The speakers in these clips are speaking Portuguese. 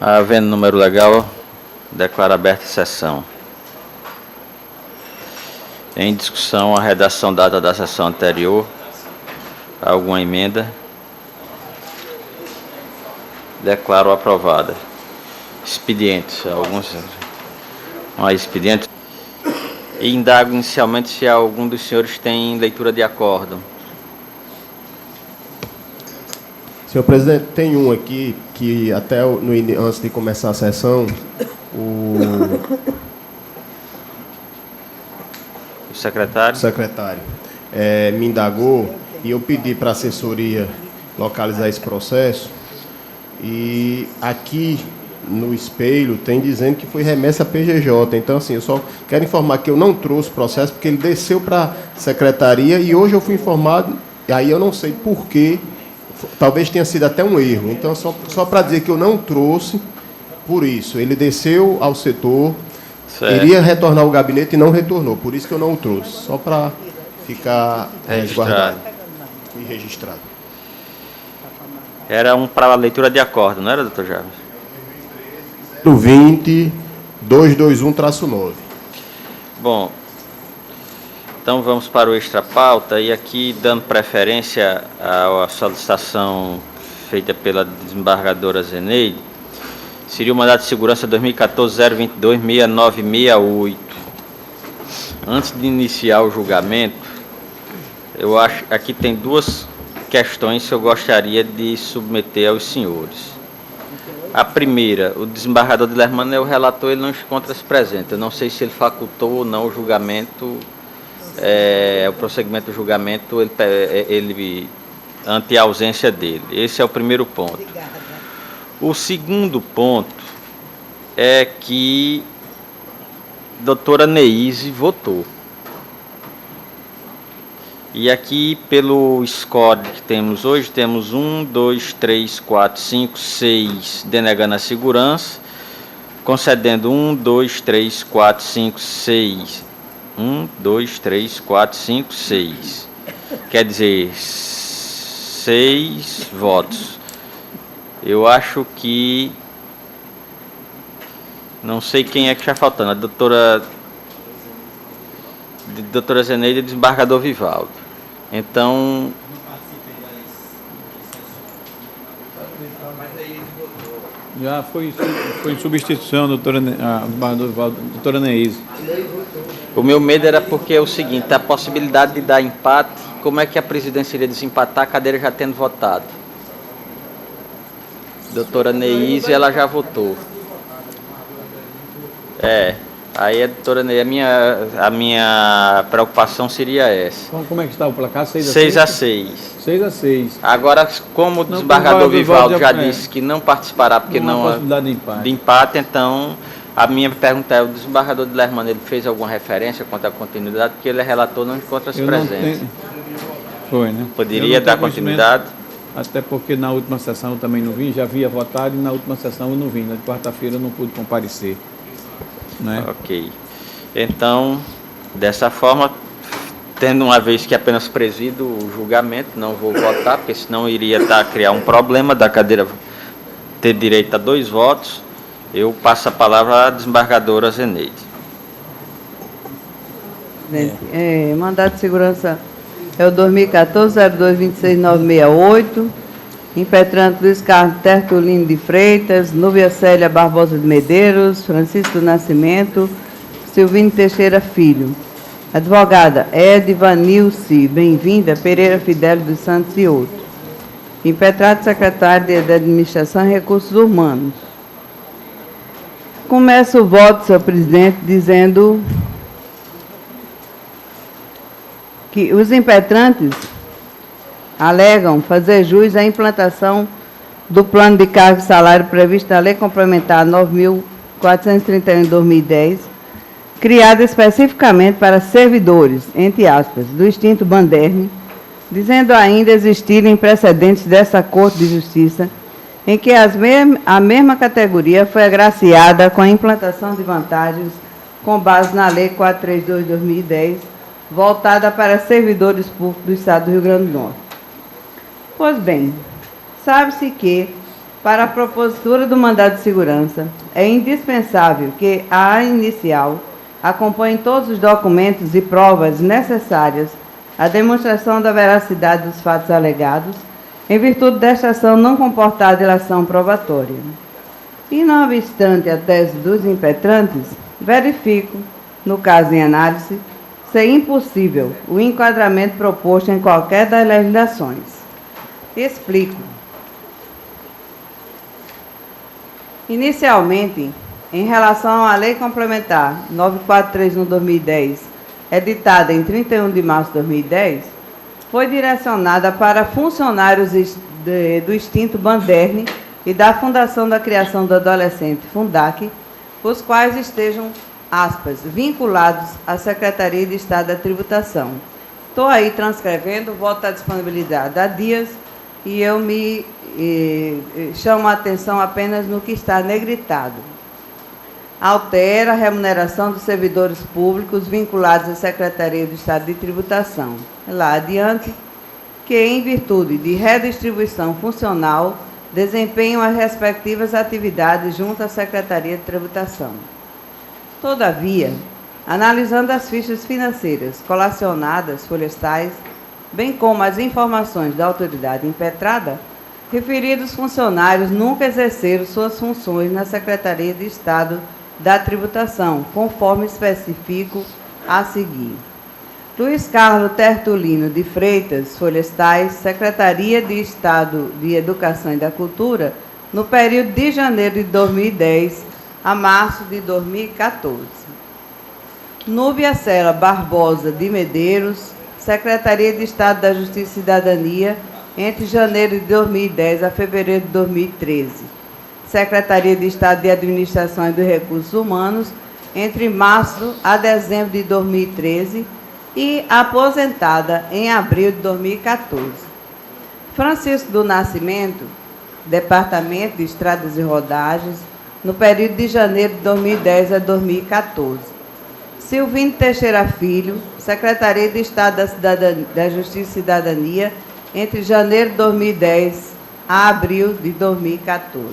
Havendo número legal, declaro aberta a sessão. Em discussão, a redação dada da sessão anterior. Alguma emenda? Declaro aprovada. Expedientes. Alguns expedientes. Indago inicialmente se algum dos senhores tem leitura de acórdão. Senhor presidente, tem um aqui que até antes de começar a sessão, o secretário me indagou e eu pedi para a assessoria localizar esse processo, e aqui no espelho tem dizendo que foi remessa à PGJ. Então, assim, eu só quero informar que eu não trouxe o processo porque ele desceu para a secretaria e hoje eu fui informado, e aí eu não sei por quê, talvez tenha sido até um erro. Então, só para dizer que eu não trouxe, por isso, ele desceu ao setor, certo, iria retornar ao gabinete e não retornou, por isso que eu não o trouxe, só para ficar resguardado e registrado. Era para a leitura de acordo, não era, doutor Jarvis? 20221-9. Bom, então vamos para o extra-pauta, e aqui dando preferência à solicitação feita pela desembargadora Zeneide, seria o mandato de segurança 2014-022-6968. Antes de iniciar o julgamento, eu acho que aqui tem duas questões que eu gostaria de submeter aos senhores. A primeira, o desembargador Dilermano é o relator, ele não encontra-se presente. Eu não sei se ele facultou ou não o julgamento, o prosseguimento do julgamento, ele ante a ausência dele. Esse é o primeiro ponto. O segundo ponto é que a doutora Neise votou. E aqui, pelo score que temos hoje, temos 1, 2, 3, 4, 5, 6 denegando a segurança, concedendo 1, 2, 3, 4, 5, 6. 1, 2, 3, 4, 5, 6. Quer dizer, 6 votos. Eu acho que... Não sei quem é que está faltando. A doutora Zeneide e o desembargador Vivaldo. Então... Já foi em substituição, doutora Neise. O meu medo era porque é o seguinte, a possibilidade de dar empate, como é que a presidência iria desempatar a cadeira já tendo votado? Doutora Neise, ela já votou. Aí a doutora Neise, a minha preocupação seria essa. Como é que está o placar? 6 a 6. 6 a 6. Agora, como o desembargador Vivaldo já disse que não participará porque não há possibilidade de empate, então a minha pergunta é, o desembargador Dilermano, ele fez alguma referência quanto à continuidade, porque ele é relator, não encontra-se presente. Foi, né? Poderia dar continuidade? Até porque na última sessão eu também não vim, já havia votado, e na última sessão eu não vim. Na quarta-feira eu não pude comparecer. Né? Ok. Então, dessa forma, tendo uma vez que apenas presido o julgamento, não vou votar, porque senão iria criar um problema da cadeira ter direito a 2 votos. Eu passo a palavra à desembargadora Zeneide. Mandato de segurança é o 2014-02-26-968, impetrante Luiz Carlos Tertulino de Freitas, Núbia Célia Barbosa de Medeiros, Francisco Nascimento, Silvino Teixeira Filho. Advogada Edvanilce, bem-vinda, Pereira Fidelio dos Santos e outros. Impetrado secretário de Administração e Recursos Humanos. Começa o voto, senhor presidente, dizendo que os impetrantes alegam fazer jus à implantação do plano de cargo e salário previsto na Lei Complementar 9.431 de 2010, criada especificamente para servidores, entre aspas, do extinto Banderme, dizendo ainda existirem precedentes dessa Corte de Justiça em que a mesma categoria foi agraciada com a implantação de vantagens com base na Lei 432 de 2010, voltada para servidores públicos do Estado do Rio Grande do Norte. Pois bem, sabe-se que Para a propositura do mandado de segurança, é indispensável que a inicial acompanhe todos os documentos e provas necessárias à demonstração da veracidade dos fatos alegados, em virtude desta ação não comportar dilação probatória. E, não obstante a tese dos impetrantes, verifico, no caso em análise, ser impossível o enquadramento proposto em qualquer das legislações. Explico. Inicialmente, em relação à Lei Complementar 943/2010, editada em 31 de março de 2010, foi direcionada para funcionários do extinto Banderne e da Fundação da Criação do Adolescente, Fundac, os quais estejam, aspas, vinculados à Secretaria de Estado da Tributação. Estou aí transcrevendo, volto à disponibilidade há dias, e eu me chamo a atenção apenas no que está negritado. Altera a remuneração dos servidores públicos vinculados à Secretaria do Estado de Tributação. Lá adiante, que em virtude de redistribuição funcional, desempenham as respectivas atividades junto à Secretaria de Tributação. Todavia, analisando as fichas financeiras colacionadas, folhestais, bem como as informações da autoridade impetrada, referidos funcionários nunca exerceram suas funções na Secretaria de Estado da Tributação, conforme especifico a seguir. Luiz Carlos Tertulino de Freitas, folhestais, Secretaria de Estado de Educação e da Cultura, no período de janeiro de 2010 a março de 2014. Núbia Cela Barbosa de Medeiros, Secretaria de Estado da Justiça e Cidadania, entre janeiro de 2010 a fevereiro de 2013. Secretaria de Estado de Administração e dos Recursos Humanos, entre março a dezembro de 2013 e aposentada em abril de 2014. Francisco do Nascimento, Departamento de Estradas e Rodagens, no período de janeiro de 2010 a 2014. Silvino Teixeira Filho, Secretaria de Estado da Justiça e Cidadania, entre janeiro de 2010 a abril de 2014.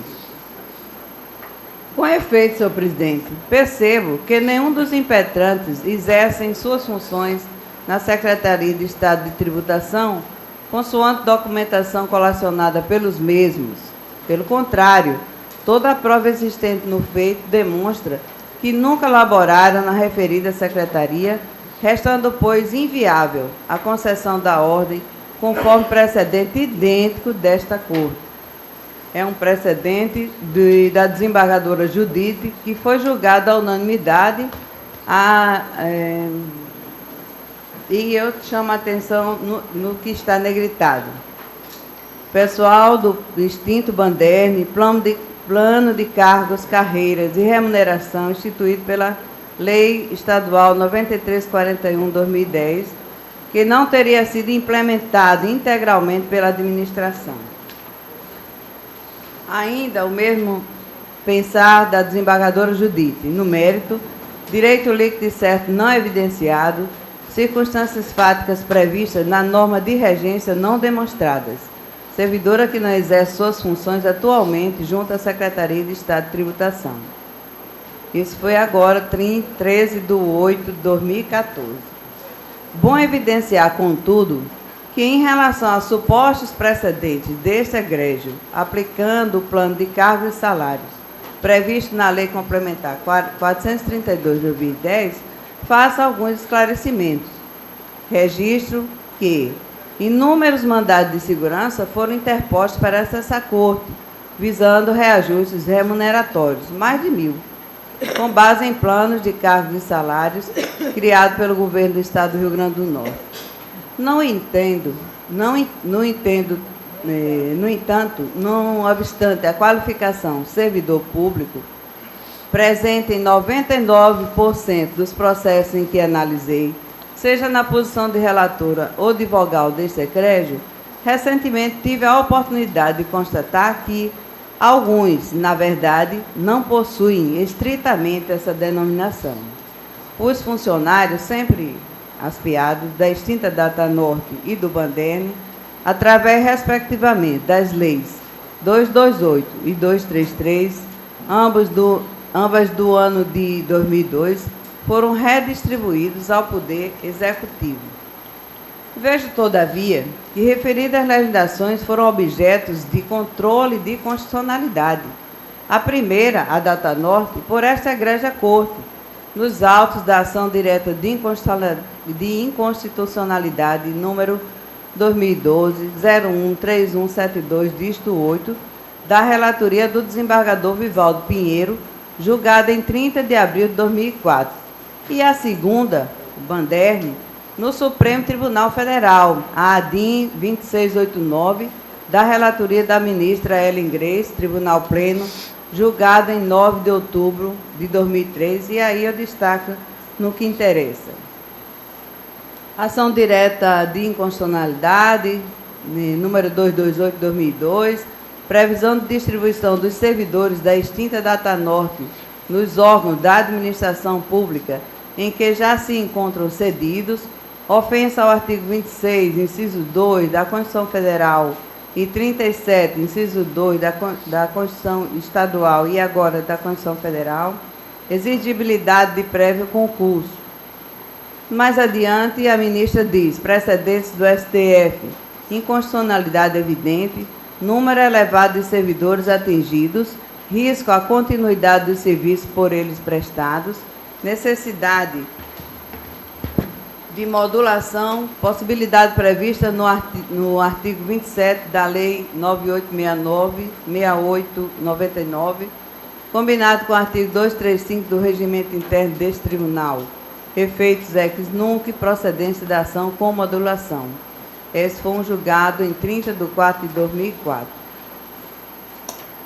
Com efeito, senhor presidente, percebo que nenhum dos impetrantes exercem suas funções na Secretaria de Estado de Tributação, consoante documentação colacionada pelos mesmos. Pelo contrário, toda a prova existente no feito demonstra que nunca laboraram na referida secretaria, restando, pois, inviável a concessão da ordem, conforme precedente idêntico desta Corte. É um precedente da desembargadora Judite, que foi julgada à unanimidade, e eu chamo a atenção no que está negritado. Pessoal do extinto Banderne, plano de cargos, carreiras e remuneração instituído pela Lei Estadual 9341/2010, que não teria sido implementado integralmente pela administração. Ainda o mesmo pensar da desembargadora Judite. No mérito, direito líquido e certo não evidenciado, circunstâncias fáticas previstas na norma de regência não demonstradas. Servidora que não exerce suas funções atualmente junto à Secretaria de Estado de Tributação. Isso foi agora, 13/8/2014. Bom evidenciar, contudo, que em relação a supostos precedentes deste egrégio, aplicando o plano de cargos e salários previsto na Lei Complementar 432/2010, faça alguns esclarecimentos. Registro que inúmeros mandados de segurança foram interpostos para essa Corte, visando reajustes remuneratórios, mais de 1.000, com base em planos de cargos e salários criados pelo governo do Estado do Rio Grande do Norte. No entanto, não obstante a qualificação servidor público, presente em 99% dos processos em que analisei, seja na posição de relatora ou de vogal deste egrégio, recentemente tive a oportunidade de constatar que alguns, na verdade, não possuem estritamente essa denominação. Os funcionários sempre aspiados da extinta Data Norte e do Banderne, através, respectivamente, das leis 228 e 233, ambas do ano de 2002, foram redistribuídos ao Poder Executivo. Vejo, todavia, que referidas legislações foram objetos de controle de constitucionalidade. A primeira, a Data Norte, por esta egrégia Corte, nos autos da ação direta de inconstitucionalidade número 2012-013172, dígito 8, da relatoria do desembargador Vivaldo Pinheiro, julgada em 30 de abril de 2004. E a segunda, o Banderli, no Supremo Tribunal Federal, a ADIM 2689, da relatoria da ministra Ellen Grace, Tribunal Pleno, julgada em 9 de outubro de 2003, e aí eu destaco no que interessa. Ação direta de inconstitucionalidade, número 228/2002, previsão de distribuição dos servidores da extinta Data Norte nos órgãos da administração pública em que já se encontram cedidos, ofensa ao artigo 26, inciso 2 da Constituição Federal e 37, inciso 2 da Constituição Estadual e agora da Constituição Federal, exigibilidade de prévio concurso. Mais adiante, a ministra diz, precedentes do STF, inconstitucionalidade evidente, número elevado de servidores atingidos, risco à continuidade dos serviços por eles prestados, necessidade de modulação, possibilidade prevista no artigo 27 da Lei 9869-6899, combinado com o artigo 235 do Regimento Interno deste Tribunal, efeitos ex nunc, procedência da ação com modulação. Esse foi um julgado em 30 de 4 de 2004.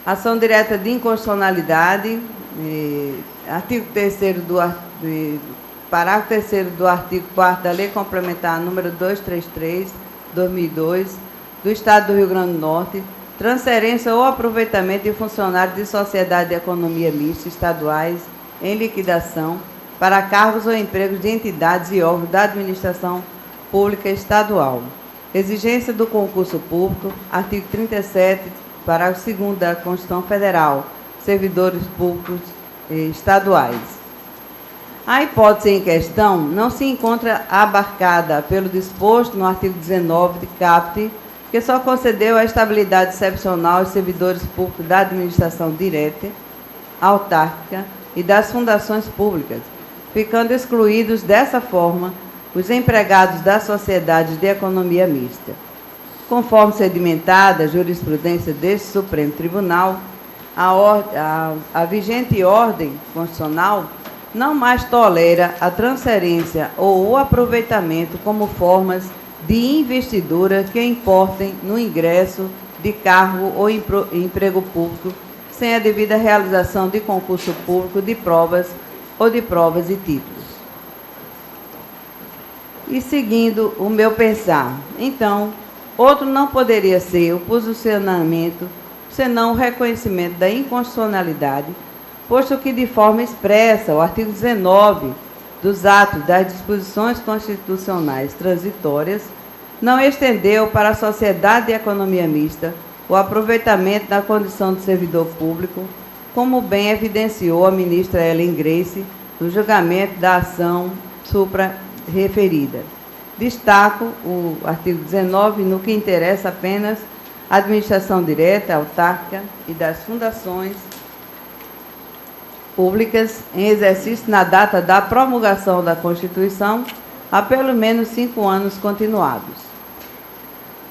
Ação direta de inconstitucionalidade, artigo 3º parágrafo 3º do artigo 4º da Lei Complementar número 233/2002, do Estado do Rio Grande do Norte, transferência ou aproveitamento de funcionários de sociedade de economia mista estaduais em liquidação para cargos ou empregos de entidades e órgãos da administração pública estadual. Exigência do concurso público, artigo 37, parágrafo 2º da Constituição Federal, servidores públicos estaduais. A hipótese em questão não se encontra abarcada pelo disposto no artigo 19 de CAPT, que só concedeu a estabilidade excepcional aos servidores públicos da administração direta, autárquica e das fundações públicas, ficando excluídos dessa forma os empregados das sociedades de economia mista. Conforme sedimentada a jurisprudência deste Supremo Tribunal, a vigente ordem constitucional não mais tolera a transferência ou o aproveitamento como formas de investidura que importem no ingresso de cargo ou emprego público sem a devida realização de concurso público de provas ou de provas e títulos. E seguindo o meu pensar, então, outro não poderia ser o posicionamento, senão o reconhecimento da inconstitucionalidade, posto que, de forma expressa, o artigo 19 dos atos das disposições constitucionais transitórias não estendeu para a sociedade de economia mista o aproveitamento da condição de servidor público, como bem evidenciou a ministra Ellen Grace no julgamento da ação supra-referida. Destaco o artigo 19 no que interessa apenas a administração direta, autárquica e das fundações públicas em exercício na data da promulgação da Constituição há pelo menos 5 anos continuados.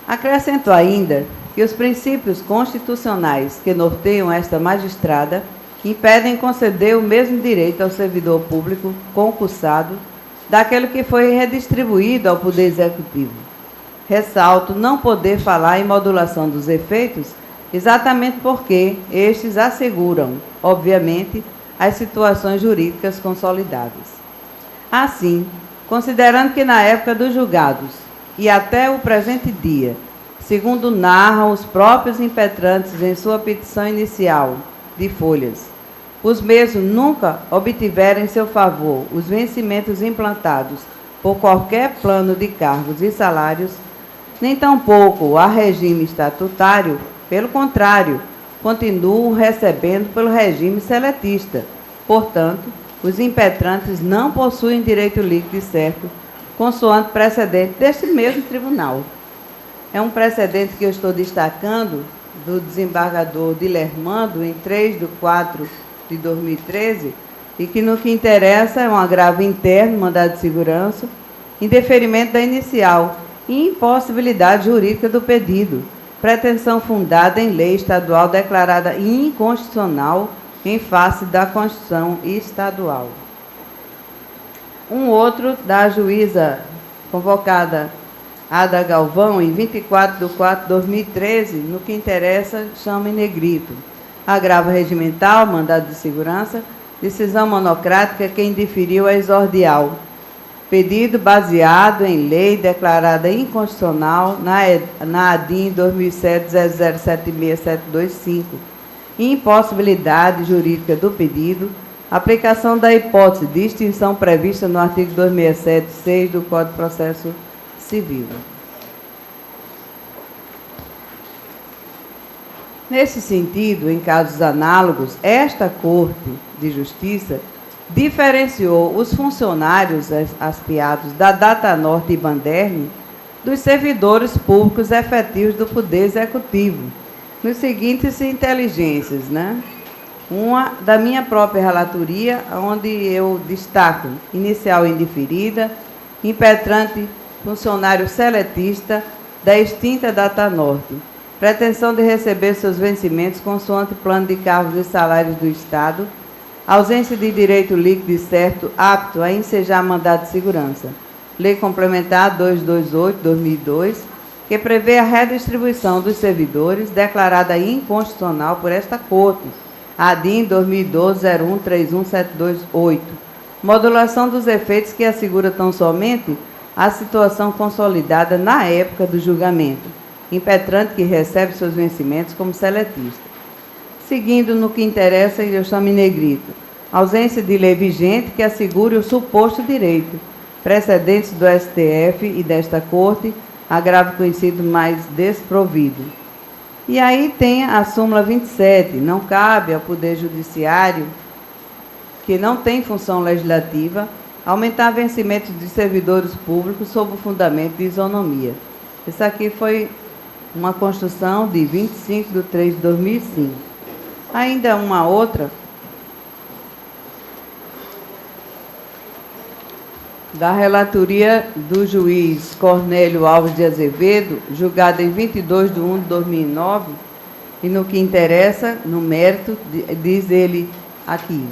Acrescento ainda que os princípios constitucionais que norteiam esta magistrada impedem conceder o mesmo direito ao servidor público concursado daquele que foi redistribuído ao Poder Executivo. Ressalto não poder falar em modulação dos efeitos, exatamente porque estes asseguram, obviamente, as situações jurídicas consolidáveis. Assim, considerando que na época dos julgados e até o presente dia, segundo narram os próprios impetrantes em sua petição inicial de folhas, os mesmos nunca obtiveram em seu favor os vencimentos implantados por qualquer plano de cargos e salários, nem tampouco a regime estatutário, Pelo contrário, continuam recebendo pelo regime seletista. Portanto, os impetrantes não possuem direito líquido e certo, consoante precedente deste mesmo tribunal. É um precedente que eu estou destacando do desembargador Dilermando em 3/4/2013, e que no que interessa é um agravo interno, mandado de segurança, indeferimento da inicial e impossibilidade jurídica do pedido, pretensão fundada em lei estadual declarada inconstitucional em face da Constituição estadual. Um outro da juíza convocada Ada Galvão, em 24/4/2013, no que interessa, chama em negrito. Agravo regimental, mandado de segurança, decisão monocrática que indiferiu a exordial. Pedido baseado em lei declarada inconstitucional na ADIM 2007-0076725. Impossibilidade jurídica do pedido, aplicação da hipótese de extinção prevista no artigo 267-6 do Código de Processo Civil. Nesse sentido, em casos análogos, esta Corte de Justiça diferenciou os funcionários aspiados da Datanorte e Banderne dos servidores públicos efetivos do Poder Executivo, nos seguintes inteligências, né? Uma da minha própria relatoria, onde eu destaco inicial indeferida, impetrante funcionário seletista da extinta Datanorte, pretensão de receber seus vencimentos consoante plano de cargos e salários do Estado, ausência de direito líquido e certo apto a ensejar mandado de segurança. Lei Complementar 228/2002, que prevê a redistribuição dos servidores, declarada inconstitucional por esta Corte, ADIM 2012-0131-728. Modulação dos efeitos que assegura tão somente a situação consolidada na época do julgamento, impetrante que recebe seus vencimentos como seletista. Seguindo no que interessa, eu chamo em negrito, ausência de lei vigente que assegure o suposto direito, precedentes do STF e desta Corte, agravo conhecido mais desprovido. E aí tem a súmula 27, não cabe ao Poder Judiciário, que não tem função legislativa, aumentar vencimentos de servidores públicos sob o fundamento de isonomia. Isso aqui foi uma construção de 25/3/2005. Ainda uma outra, da relatoria do juiz Cornélio Alves de Azevedo, julgada em 22/1/2009, e no que interessa, no mérito, diz ele aqui: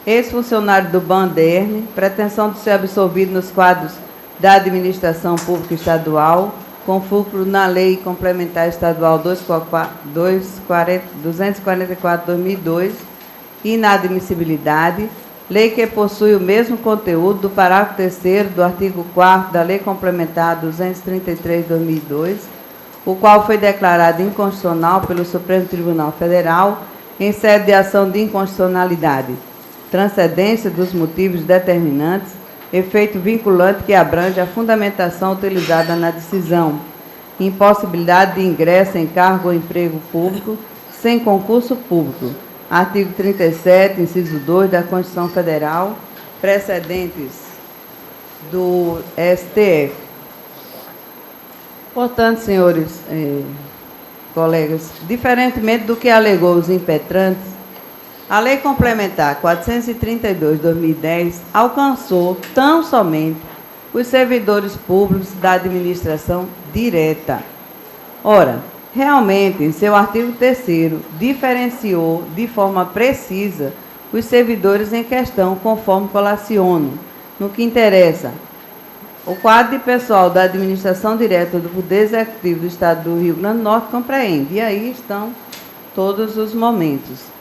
ex-funcionário do Banderne, pretensão de ser absolvido nos quadros da administração pública estadual, com fulcro na Lei Complementar Estadual 244/2002, inadmissibilidade, lei que possui o mesmo conteúdo do parágrafo 3º do artigo 4º da Lei Complementar 233/2002, o qual foi declarado inconstitucional pelo Supremo Tribunal Federal em sede de ação de inconstitucionalidade, transcendência dos motivos determinantes, efeito vinculante que abrange a fundamentação utilizada na decisão, impossibilidade de ingresso em cargo ou emprego público sem concurso público, artigo 37, inciso 2 da Constituição Federal, precedentes do STF. Portanto, senhores colegas, diferentemente do que alegou os impetrantes, a Lei Complementar 432/2010 alcançou tão somente os servidores públicos da administração direta. Ora, realmente, em seu artigo 3º, diferenciou de forma precisa os servidores em questão, conforme colaciono. No que interessa, o quadro de pessoal da administração direta do Poder Executivo do Estado do Rio Grande do Norte compreende, e aí estão todos os momentos.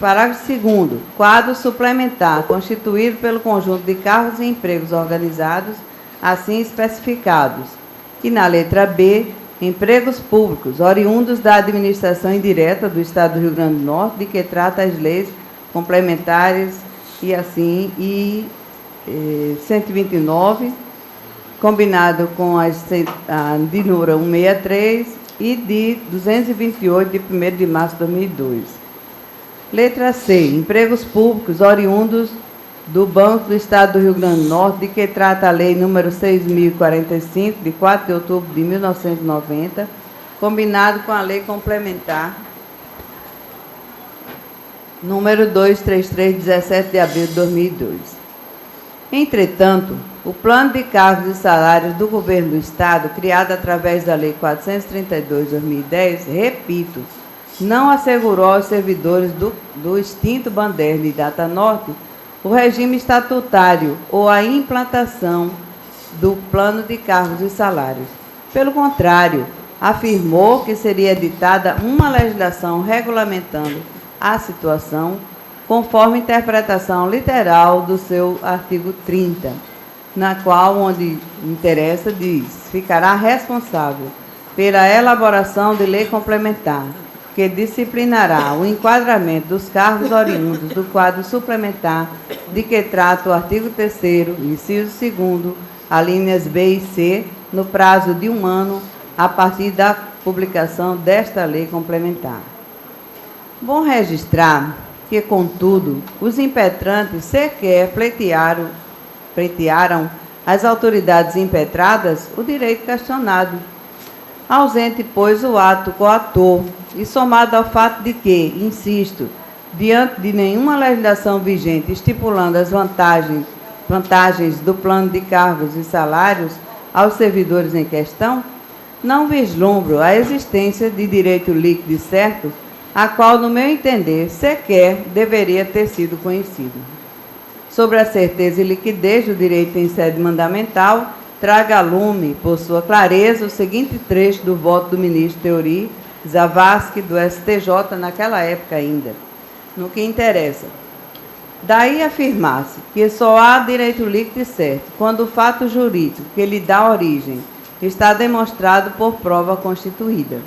Parágrafo 2º, quadro suplementar, constituído pelo conjunto de cargos e empregos organizados, assim especificados. E na letra B, empregos públicos, oriundos da administração indireta do Estado do Rio Grande do Norte, de que trata as leis complementares e assim, 129, combinado com a DINURA 163, e de 228, de 1º de março de 2002. Letra C. Empregos públicos oriundos do Banco do Estado do Rio Grande do Norte, de que trata a Lei nº 6.045, de 4 de outubro de 1990, combinado com a Lei Complementar número 233, de 17 de abril de 2002. Entretanto, o Plano de Cargos e Salários do Governo do Estado, criado através da Lei 432 de 2010, repito, não assegurou aos servidores do extinto Banderna e Data Norte o regime estatutário ou a implantação do Plano de Cargos e Salários. Pelo contrário, afirmou que seria editada uma legislação regulamentando a situação, conforme interpretação literal do seu artigo 30, na qual, onde interessa, diz: ficará responsável pela elaboração de lei complementar, que disciplinará o enquadramento dos cargos oriundos do quadro suplementar de que trata o artigo 3º, inciso 2º, alíneas B e C, no prazo de 1 ano, a partir da publicação desta lei complementar. Bom registrar que, contudo, os impetrantes sequer pleitearam às autoridades impetradas o direito questionado. Ausente, pois, o ato coator, e somado ao fato de que, insisto, diante de nenhuma legislação vigente estipulando as vantagens do plano de cargos e salários aos servidores em questão, não vislumbro a existência de direito líquido e certo, a qual, no meu entender, sequer deveria ter sido conhecido. Sobre a certeza e liquidez do direito em sede mandamental, traga a lume, por sua clareza, o seguinte trecho do voto do ministro Teori Zavascki, do STJ, naquela época ainda, no que interessa. Daí afirmar-se que só há direito líquido e certo quando o fato jurídico que lhe dá origem está demonstrado por prova constituída.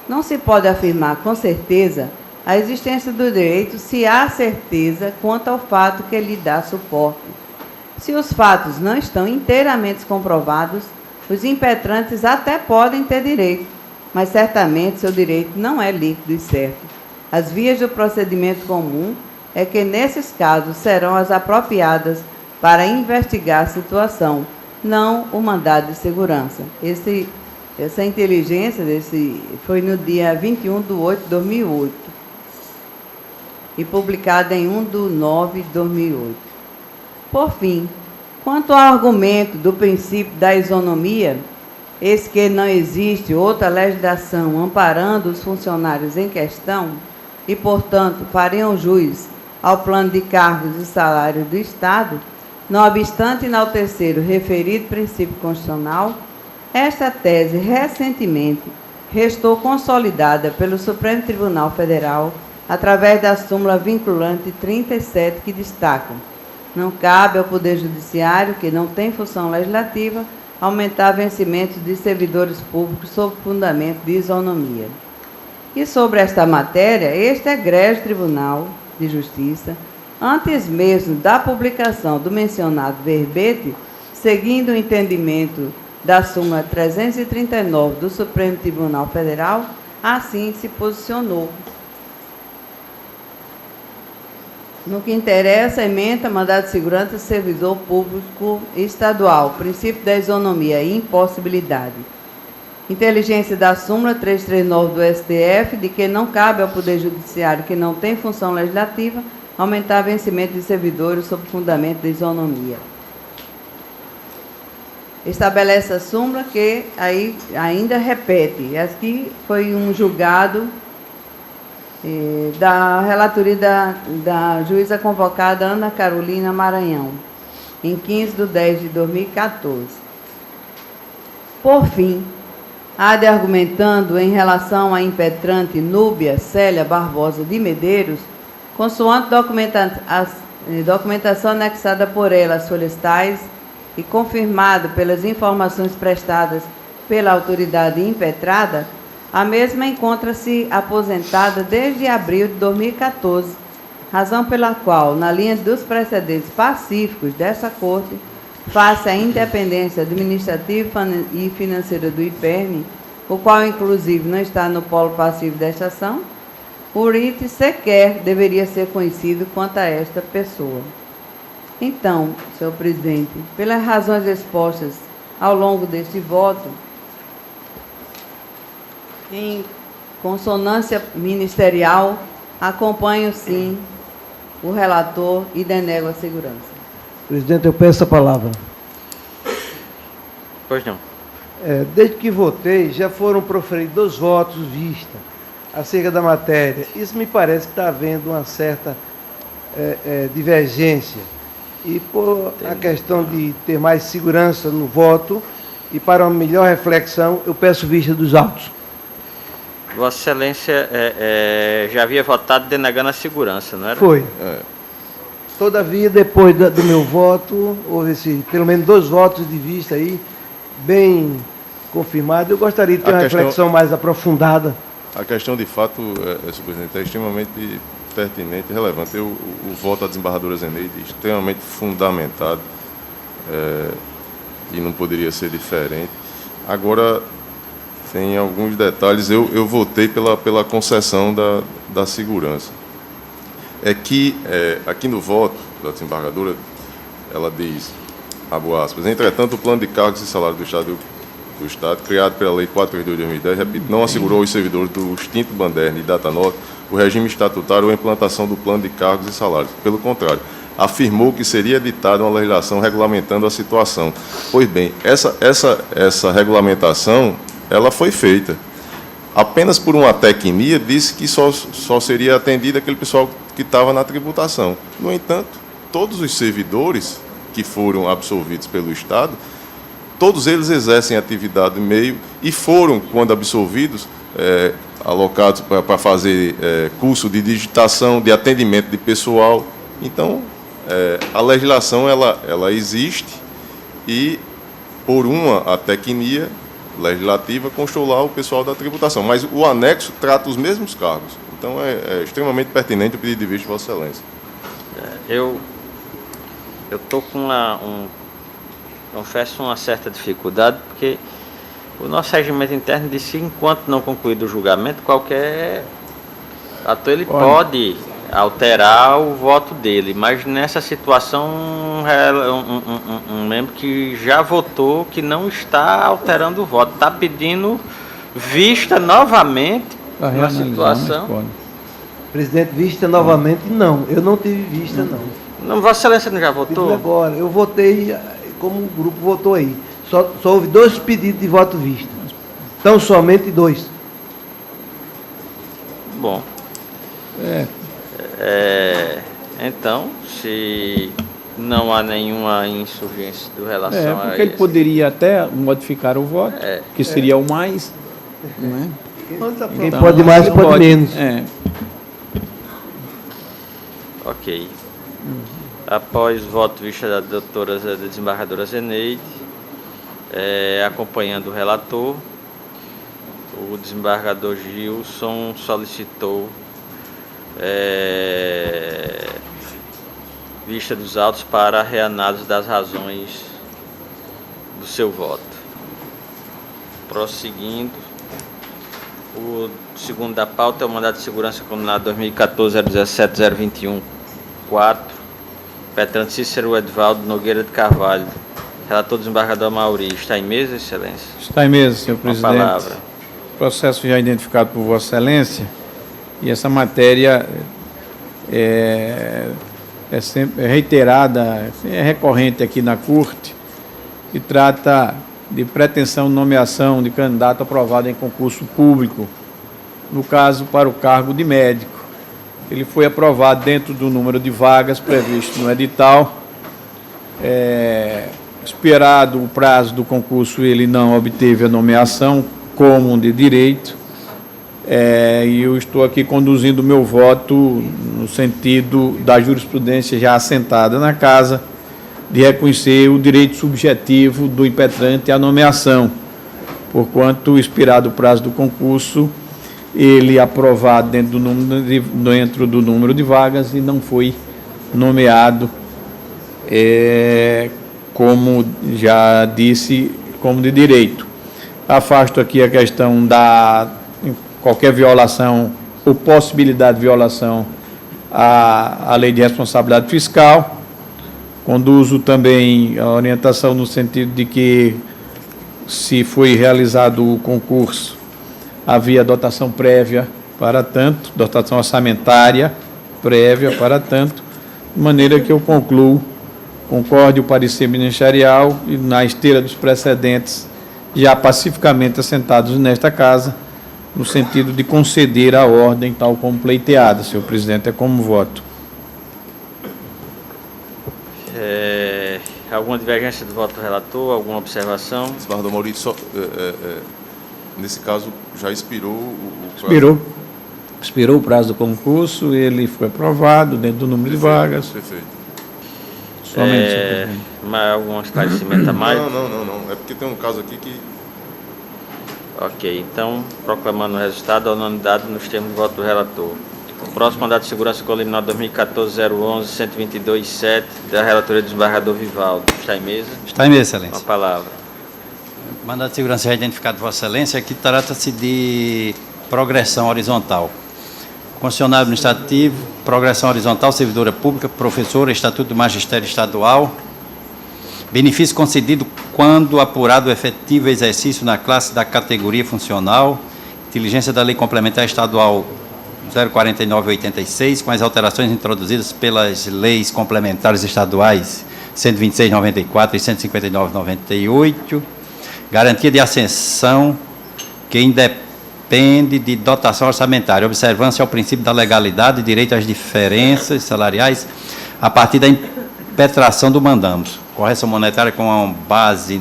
Não se pode afirmar com certeza a existência do direito se há certeza quanto ao fato que lhe dá suporte. Se os fatos não estão inteiramente comprovados, os impetrantes até podem ter direito, mas certamente seu direito não é líquido e certo. As vias do procedimento comum é que, nesses casos, serão as apropriadas para investigar a situação, não o mandado de segurança. Essa inteligência foi no dia 21 de 8 de 2008 e publicada em 1 de 9 de 2008. Por fim, quanto ao argumento do princípio da isonomia, eis que não existe outra legislação amparando os funcionários em questão e, portanto, fariam jus ao plano de cargos e salários do Estado, não obstante enaltecer o referido princípio constitucional, esta tese recentemente restou consolidada pelo Supremo Tribunal Federal através da súmula vinculante 37, que destaca: não cabe ao Poder Judiciário, que não tem função legislativa, aumentar vencimentos de servidores públicos sob fundamento de isonomia. E sobre esta matéria, este egrégio Tribunal de Justiça, antes mesmo da publicação do mencionado verbete, seguindo o entendimento da súmula 339 do Supremo Tribunal Federal, assim se posicionou. No que interessa, ementa mandado de segurança servidor público estadual, princípio da isonomia e impossibilidade. Inteligência da súmula 339 do STF, de que não cabe ao Poder Judiciário, que não tem função legislativa, aumentar vencimento de servidores sob fundamento de isonomia. Estabelece a súmula que aí ainda repete. Aqui foi um julgado da relatoria da juíza convocada Ana Carolina Maranhão, em 15 de 10 de 2014. Por fim, há de argumentando em relação à impetrante Núbia Célia Barbosa de Medeiros, consoante documentação anexada por ela às folhas tais e confirmado pelas informações prestadas pela autoridade impetrada, a mesma encontra-se aposentada desde abril de 2014, razão pela qual, na linha dos precedentes pacíficos dessa Corte, face à independência administrativa e financeira do IPERN, o qual inclusive não está no polo passivo desta ação, por item sequer deveria ser conhecido quanto a esta pessoa. Então, senhor presidente, pelas razões expostas ao longo deste voto, em consonância ministerial, acompanho sim o relator e denego a segurança. Presidente, eu peço a palavra. Pois não. Desde que votei, já foram proferidos 2 votos vista acerca da matéria. Isso me parece que está havendo uma certa divergência. E por a questão de ter mais segurança no voto e para uma melhor reflexão, eu peço vista dos autos. Vossa Excelência já havia votado denegando a segurança, não era? Foi. Todavia, depois do meu voto, houve pelo menos 2 votos de vista aí, bem confirmados. Eu gostaria de ter uma reflexão mais aprofundada. A questão, de fato, senhor presidente, é extremamente pertinente e relevante. O voto da desembargadora Zeneide é extremamente fundamentado e não poderia ser diferente. Agora, tem alguns detalhes. Eu votei pela concessão da segurança. É que, aqui no voto da desembargadora, ela diz, abro aspas, entretanto, o plano de cargos e salários do Estado, criado pela Lei 432 de 2010, repito, não assegurou aos servidores do extinto Banderna e Datanorte o regime estatutário ou a implantação do plano de cargos e salários. Pelo contrário, afirmou que seria editada uma legislação regulamentando a situação. Pois bem, essa regulamentação, ela foi feita. Apenas por uma tecnia, disse que só seria atendido aquele pessoal que estava na tributação. No entanto, todos os servidores que foram absolvidos pelo Estado, todos eles exercem atividade no meio e foram, quando absolvidos, alocados para fazer curso de digitação, de atendimento de pessoal. Então, a legislação ela existe e, por uma tecnia legislativa, constou lá o pessoal da tributação. Mas o anexo trata os mesmos cargos. Então, é extremamente pertinente o pedido de vista de Vossa Excelência. Eu estou com confesso uma certa dificuldade, porque o nosso regimento interno diz que, enquanto não concluído o julgamento, qualquer ator ele pode alterar o voto dele, mas nessa situação um membro que já votou que não está alterando o voto, está pedindo vista novamente na situação. Presidente, vista novamente não, eu não tive vista não. Não, Vossa Excelência não já votou? Agora, eu votei como o grupo votou aí. Só houve 2 pedidos de voto vista. Então, somente 2. Bom. Então, se não há nenhuma insurgência do relação a porque ele poderia até modificar o voto, que seria o mais. Não é? Quem Então, pode mais, pode menos. Ok. Após o voto vista da desembargadora Zeneide, acompanhando o relator, o desembargador Gilson solicitou vista dos autos para a reanálise das razões do seu voto. Prosseguindo, o segundo da pauta é o mandado de segurança condenado 2014-017-021-4, petrante Cícero Edvaldo Nogueira de Carvalho. Relator desembargador Mauri. Está em mesa, Excelência? Está em mesa, senhor presidente. Com a palavra. Processo já identificado por Vossa Excelência, e essa matéria é sempre reiterada, é recorrente aqui na Corte, e trata de pretensão de nomeação de candidato aprovado em concurso público, no caso para o cargo de médico. Ele foi aprovado dentro do número de vagas previsto no edital. Esperado o prazo do concurso, ele não obteve a nomeação como de direito, e eu estou aqui conduzindo o meu voto no sentido da jurisprudência já assentada na Casa, de reconhecer o direito subjetivo do impetrante à nomeação, porquanto, expirado o prazo do concurso, ele aprovado dentro do número de vagas e não foi nomeado, como já disse, como de direito. Afasto aqui a questão da qualquer violação ou possibilidade de violação à lei de responsabilidade fiscal. Conduzo também a orientação no sentido de que, se foi realizado o concurso, havia dotação prévia para tanto, dotação orçamentária prévia para tanto, de maneira que eu concluo, concorde o parecer ministerial e, na esteira dos precedentes já pacificamente assentados nesta casa, no sentido de conceder a ordem tal como pleiteada. Senhor presidente, é como voto. Alguma divergência do voto do relator? Alguma observação? Desembargador Maurício, nesse caso, já expirou o prazo? Expirou. Expirou o prazo do concurso, ele foi aprovado dentro do número de vagas. Perfeito. Somente, senhor presidente. Mas algum esclarecimento a mais? Não. É porque tem um caso aqui que... Ok, então, proclamando o resultado, a unanimidade nos termos do voto do relator. O próximo mandato de segurança coliminar 2014-011-122-7 da relatoria do desembargador Vivaldo. Está em mesa? Está em mesa, Excelência. Uma palavra. Mandato de segurança já identificado por Vossa Excelência, aqui trata-se de progressão horizontal. Funcionário administrativo, progressão horizontal, servidora pública, professora, Estatuto do Magistério Estadual. Benefício concedido quando apurado o efetivo exercício na classe da categoria funcional, inteligência da Lei Complementar Estadual 049/86, com as alterações introduzidas pelas leis complementares estaduais 126/94 e 159/98, garantia de ascensão que independe de dotação orçamentária, observância ao princípio da legalidade e direito às diferenças salariais a partir da impetração do mandamos, correção monetária com base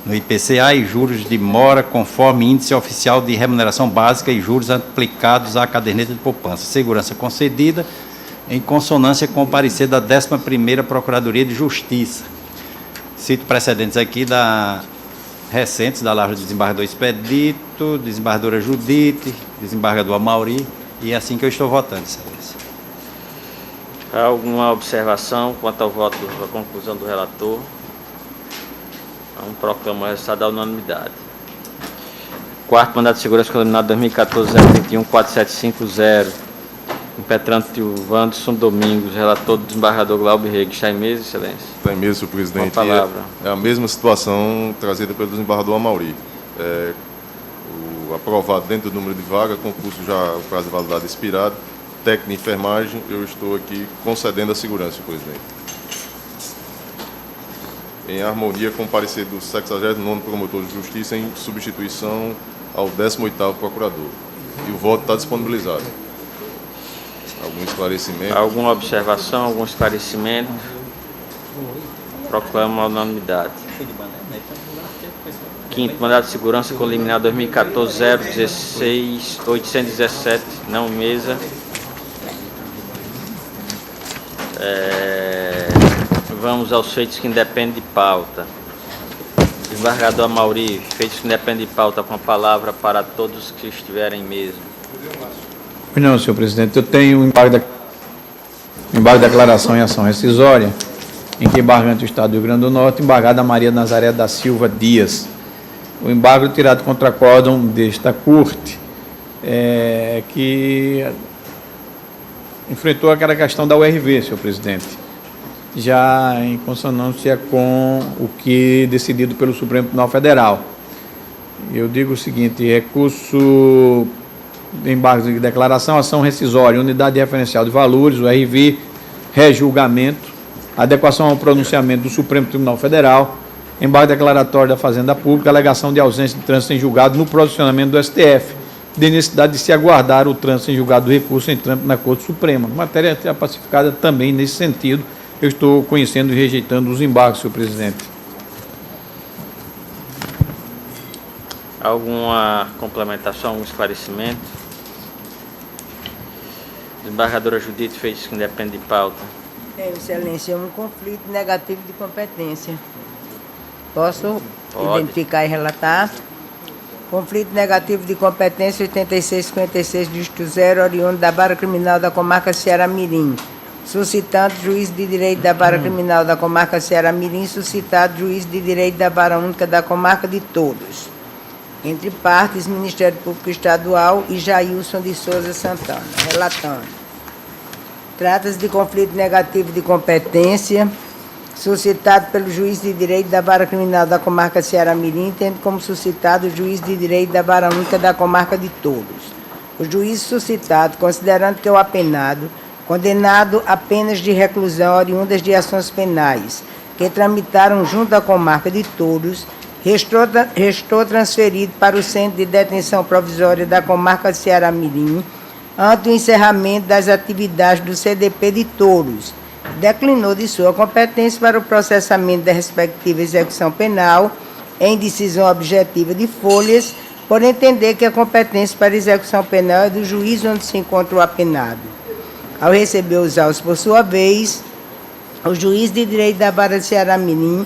no IPCA e juros de mora conforme índice oficial de remuneração básica e juros aplicados à caderneta de poupança. Segurança concedida em consonância com o parecer da 11ª Procuradoria de Justiça. Cito precedentes aqui recentes da Lavra do desembargador Expedito, desembargadora Judite, desembargador Amauri, e é assim que eu estou votando, Excelência. Há alguma observação quanto ao voto, à conclusão do relator? Vamos proclamar o resultado da unanimidade. Quarto mandato de segurança coliminar 2014-021-4750. Impetrante Wanderson Domingos, relator do desembargador Glauber Rego. Está em mesa, Excelência? Está em mesa, senhor presidente. Uma palavra. É a mesma situação trazida pelo desembargador Amauri. Aprovado dentro do número de vaga, concurso já, o prazo de validade expirado, técnico de enfermagem, eu estou aqui concedendo a segurança, senhor presidente. Em harmonia com o parecer do 69º Promotor de Justiça em substituição ao 18º Procurador. E o voto está disponibilizado. Algum esclarecimento? Alguma observação, algum esclarecimento? Proclamo a unanimidade. Quinto mandato de segurança coliminar 2014-016-817, não mesa. Vamos aos feitos que independem de pauta. Desembargador Amauri, feitos que independem de pauta, com a palavra para todos que estiverem em mesa. Não, senhor presidente, eu tenho um embargo de declaração em ação rescisória, em que embargante o Estado do Rio Grande do Norte, embargada Maria Nazaré da Silva Dias. O embargo tirado contra acórdão desta corte, que enfrentou aquela questão da URV, senhor presidente, já em consonância com o que decidido pelo Supremo Tribunal Federal. Eu digo o seguinte: recurso de embargo de declaração, ação rescisória, unidade de referencial de valores, URV, rejulgamento, adequação ao pronunciamento do Supremo Tribunal Federal, embargo declaratório da Fazenda Pública, alegação de ausência de trânsito em julgado no posicionamento do STF, de necessidade de se aguardar o trânsito em julgado do recurso em trâmite na Corte Suprema. Matéria pacificada também nesse sentido. Eu estou conhecendo e rejeitando os embargos, senhor presidente. Alguma complementação, algum esclarecimento? Desembargadora Judite, feitos que independem de pauta. Excelência, um conflito negativo de competência. Posso Pode. identificar e relatar? Conflito negativo de competência 8656, dígito 0, oriundo da Vara Criminal da Comarca Ceará-Mirim. Suscitante, juiz de direito da Vara Criminal da Comarca Ceará-Mirim, suscitado, juiz de direito da Vara Única da Comarca de Todos. entre partes, Ministério Público Estadual e Jailson de Souza Santana. Relatando. Trata-se de conflito negativo de competência suscitado pelo juiz de direito da Vara Criminal da Comarca Ceará-Mirim, tendo como suscitado o juiz de direito da Vara Única da Comarca de Touros. O juiz suscitado, considerando que o apenado, condenado a penas de reclusão oriundas de ações penais que tramitaram junto à Comarca de Touros, restou transferido para o Centro de Detenção Provisória da Comarca Ceará-Mirim, ante o encerramento das atividades do CDP de Touros, declinou de sua competência para o processamento da respectiva execução penal em decisão objetiva de folhas, por entender que a competência para execução penal é do juiz onde se encontra o apenado. Ao receber os autos por sua vez, o juiz de direito da Vara de Ceará-Mirim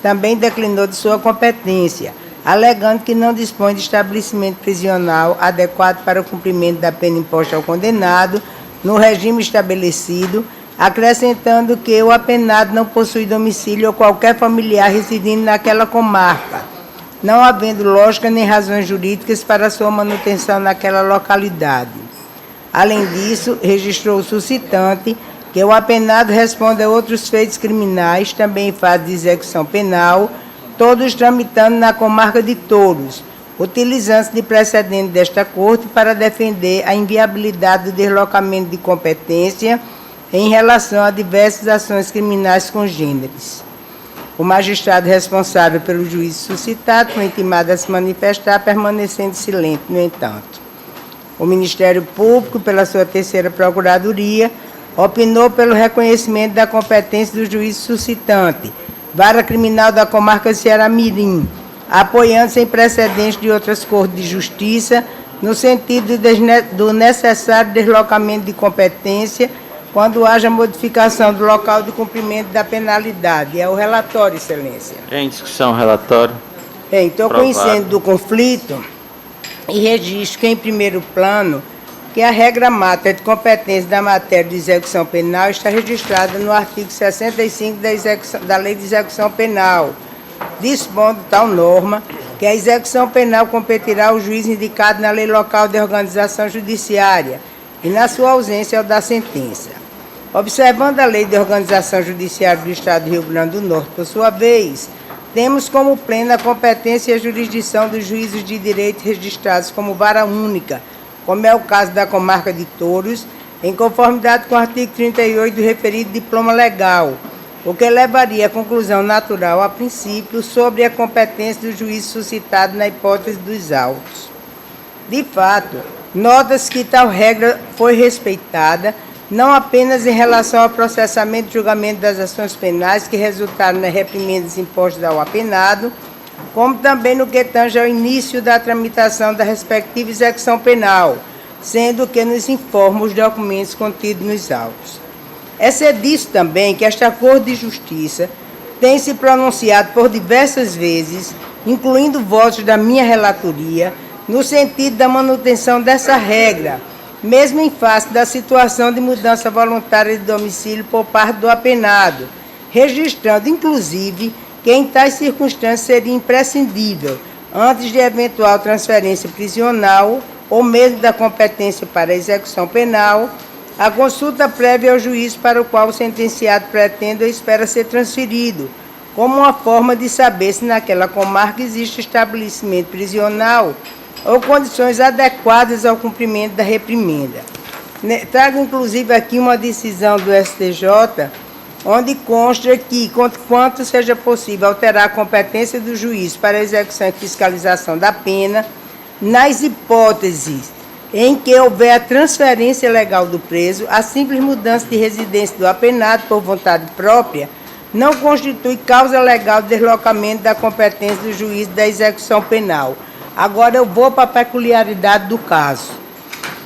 também declinou de sua competência, alegando que não dispõe de estabelecimento prisional adequado para o cumprimento da pena imposta ao condenado, no regime estabelecido, acrescentando que o apenado não possui domicílio ou qualquer familiar residindo naquela comarca, não havendo lógica nem razões jurídicas para sua manutenção naquela localidade. Além disso, registrou o suscitante que o apenado responde a outros feitos criminais, também em fase de execução penal, todos tramitando na comarca de Touros, utilizando-se de precedente desta Corte para defender a inviabilidade do deslocamento de competência em relação a diversas ações criminais congêneres. O magistrado responsável pelo juízo suscitado foi intimado a se manifestar, permanecendo silente, no entanto. O Ministério Público, pela sua terceira Procuradoria, opinou pelo reconhecimento da competência do juiz suscitante, Vara Criminal da Comarca Ceará-Mirim, apoiando-se em precedentes de outras Cortes de Justiça, no sentido do necessário deslocamento de competência quando haja modificação do local de cumprimento da penalidade. É o relatório, Excelência. Em discussão, relatório. Estou conhecendo do conflito e registro que, em primeiro plano, que a regra máter de competência da matéria de execução penal está registrada no artigo 65 da Lei de Execução Penal, dispondo tal norma que a execução penal competirá ao juiz indicado na lei local de organização judiciária e, na sua ausência, ao da sentença. Observando a Lei de Organização Judiciária do Estado do Rio Grande do Norte, por sua vez, temos como plena competência e a jurisdição dos juízes de direito registrados como vara única, como é o caso da Comarca de Touros, em conformidade com o artigo 38 do referido diploma legal, o que levaria à conclusão natural, a princípio, sobre a competência do juiz suscitado na hipótese dos autos. De fato, nota-se que tal regra foi respeitada, não apenas em relação ao processamento e julgamento das ações penais que resultaram nas reprimendas impostas ao apenado, como também no que tange ao início da tramitação da respectiva execução penal, sendo que nos informa os documentos contidos nos autos. É disso também que esta Corte de Justiça tem se pronunciado por diversas vezes, incluindo votos da minha relatoria, no sentido da manutenção dessa regra, mesmo em face da situação de mudança voluntária de domicílio por parte do apenado, registrando, inclusive, que em tais circunstâncias seria imprescindível, antes de eventual transferência prisional ou mesmo da competência para a execução penal, a consulta prévia ao juiz para o qual o sentenciado pretende ou espera ser transferido, como uma forma de saber se naquela comarca existe estabelecimento prisional ou condições adequadas ao cumprimento da reprimenda. Trago, inclusive, aqui uma decisão do STJ, onde consta que, quanto seja possível alterar a competência do juiz para a execução e fiscalização da pena, nas hipóteses em que houver a transferência legal do preso, a simples mudança de residência do apenado por vontade própria não constitui causa legal de deslocamento da competência do juiz da execução penal. Agora eu vou para a peculiaridade do caso.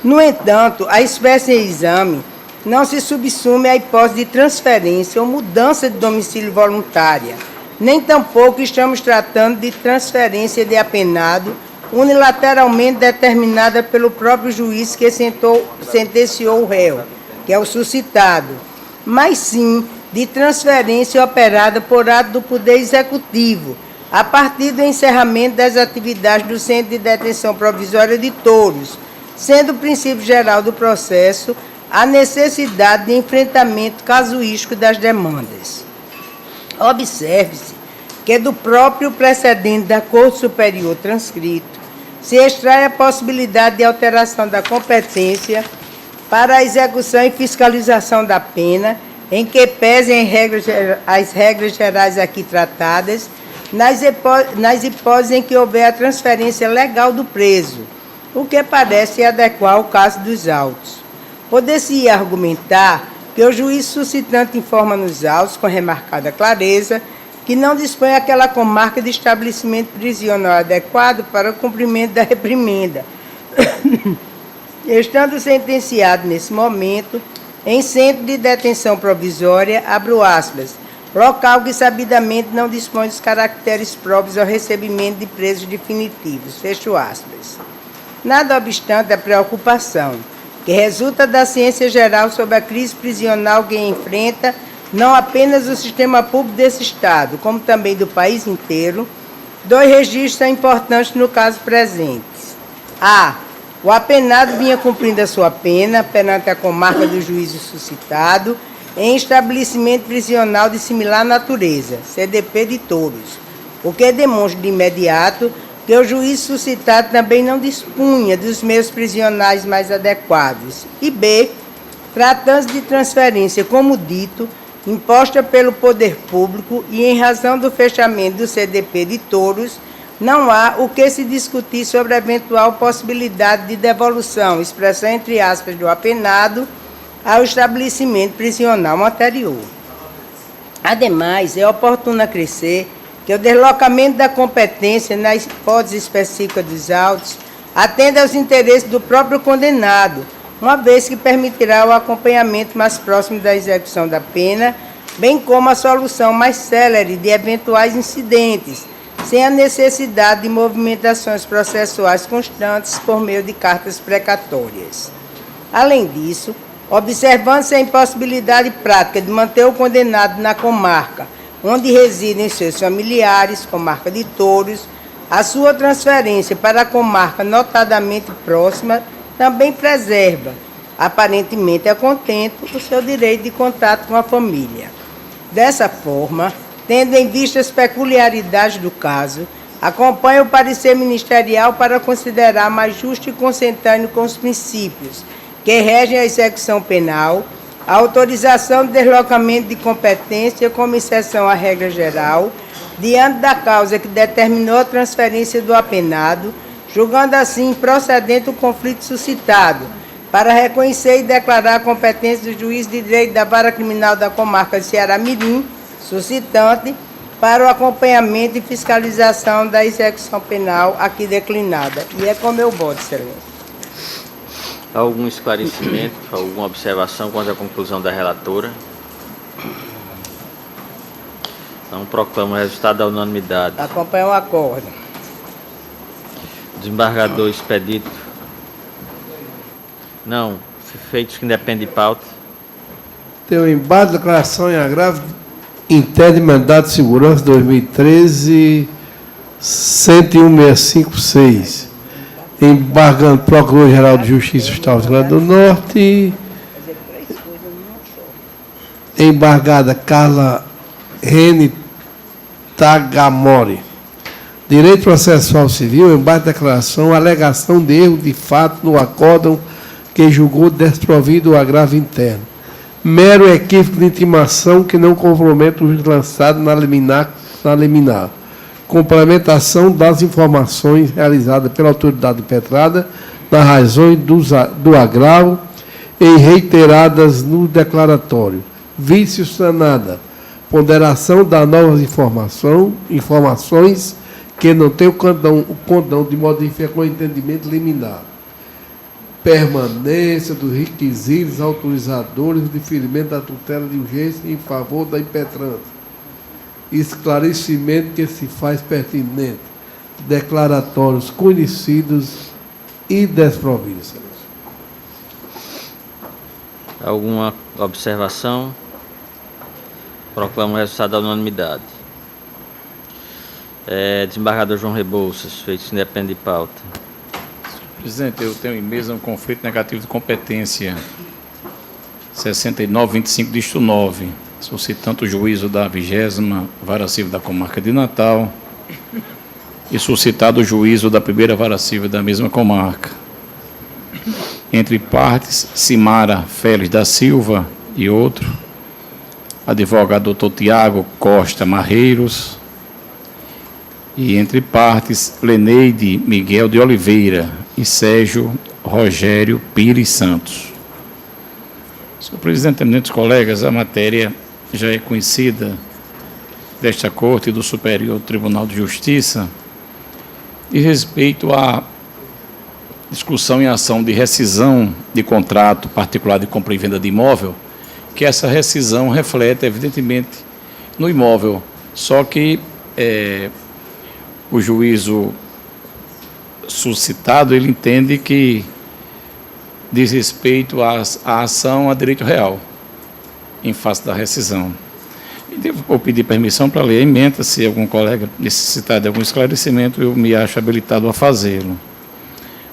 No entanto, a espécie em exame não se subsume à hipótese de transferência ou mudança de domicílio voluntária, nem tampouco estamos tratando de transferência de apenado unilateralmente determinada pelo próprio juiz que sentenciou o réu, que é o suscitado, mas sim de transferência operada por ato do Poder Executivo, a partir do encerramento das atividades do Centro de Detenção Provisória de Touros, sendo o princípio geral do processo a necessidade de enfrentamento casuístico das demandas. Observe-se que do próprio precedente da Corte Superior transcrito se extrai a possibilidade de alteração da competência para a execução e fiscalização da pena, em que pesem as regras gerais aqui tratadas, nas hipóteses em que houver a transferência legal do preso, o que parece adequar ao caso dos autos. Poder-se argumentar que o juiz suscitante informa nos autos, com remarcada clareza, que não dispõe aquela comarca de estabelecimento prisional adequado para o cumprimento da reprimenda, estando sentenciado nesse momento em centro de detenção provisória, abro aspas, local que sabidamente não dispõe dos caracteres próprios ao recebimento de presos definitivos, fecho aspas. Nada obstante a preocupação que resulta da ciência geral sobre a crise prisional que enfrenta não apenas o sistema público desse Estado, como também do país inteiro, dois registros são importantes no caso presente. A. O apenado vinha cumprindo a sua pena perante a comarca do juízo suscitado em estabelecimento prisional de similar natureza, CDP de Touros, o que demonstra de imediato que o juiz suscitado também não dispunha dos meios prisionais mais adequados. E B. Tratando-se de transferência, como dito, imposta pelo poder público e em razão do fechamento do CDP de Touros, não há o que se discutir sobre a eventual possibilidade de devolução, expressão entre aspas, do apenado ao estabelecimento prisional anterior. Ademais, é oportuno acrescer que o deslocamento da competência na hipótese específica dos autos atende aos interesses do próprio condenado, uma vez que permitirá o acompanhamento mais próximo da execução da pena, bem como a solução mais célere de eventuais incidentes, sem a necessidade de movimentações processuais constantes por meio de cartas precatórias. Além disso, observando-se a impossibilidade prática de manter o condenado na comarca onde residem seus familiares, comarca de Touros, a sua transferência para a comarca notadamente próxima também preserva, aparentemente a contento, o seu direito de contato com a família. Dessa forma, tendo em vista as peculiaridades do caso, acompanha o parecer ministerial para considerar mais justo e consentâneo com os princípios que regem a execução penal, a autorização de deslocamento de competência como exceção à regra geral, diante da causa que determinou a transferência do apenado, julgando assim procedente o conflito suscitado, para reconhecer e declarar a competência do juiz de direito da Vara Criminal da Comarca de Ceará-Mirim, suscitante, para o acompanhamento e fiscalização da execução penal aqui declinada. E é com meu voto, excelência. Algum esclarecimento, alguma observação quanto à conclusão da relatora? Então, proclamo o resultado da unanimidade. Acompanha o acordo. Desembargador Expedito. Não, feitos que independem de pauta. Tem o embate, declaração em agravo, inter de mandado de segurança 2013, 101.656. Embargando Procurador-Geral de Justiça do Estado do Rio Grande do Norte. Embargada Carla Rene Tagamori. Direito Processual Civil, embate de declaração, alegação de erro de fato no acórdão que julgou desprovido o agravo interno. Mero equívoco de intimação que não compromete o juiz lançado na liminar. Complementação das informações realizadas pela autoridade impetrada nas razões do agravo e reiteradas no declaratório. Vício sanada. Ponderação das novas informações que não tem o condão de modificar com entendimento liminar. Permanência dos requisitos autorizadores do deferimento da tutela de urgência em favor da impetrante. Esclarecimento que se faz pertinente. Declaratórios conhecidos e desprovidos. Alguma observação? Proclamo o resultado da unanimidade. Desembargador João Rebouças, feito isso independe de pauta. Presidente, eu tenho em mesa um conflito negativo de competência 6925 disto 9, suscitando o juízo da 20ª Vara Civil da Comarca de Natal e suscitado o juízo da 1ª Vara Civil da mesma comarca. Entre partes, Simara Félix da Silva e outro, advogado Dr. Tiago Costa Marreiros, e entre partes, Leneide Miguel de Oliveira e Sérgio Rogério Pires Santos. Senhor presidente, eminentes colegas, a matéria já é conhecida desta Corte e do Superior Tribunal de Justiça e respeito à discussão em ação de rescisão de contrato particular de compra e venda de imóvel, que essa rescisão reflete, evidentemente, no imóvel, só que o juízo suscitado, ele entende que diz respeito à ação a direito real, em face da rescisão. E vou pedir permissão para ler a emenda, se algum colega necessitar de algum esclarecimento, eu me acho habilitado a fazê-lo.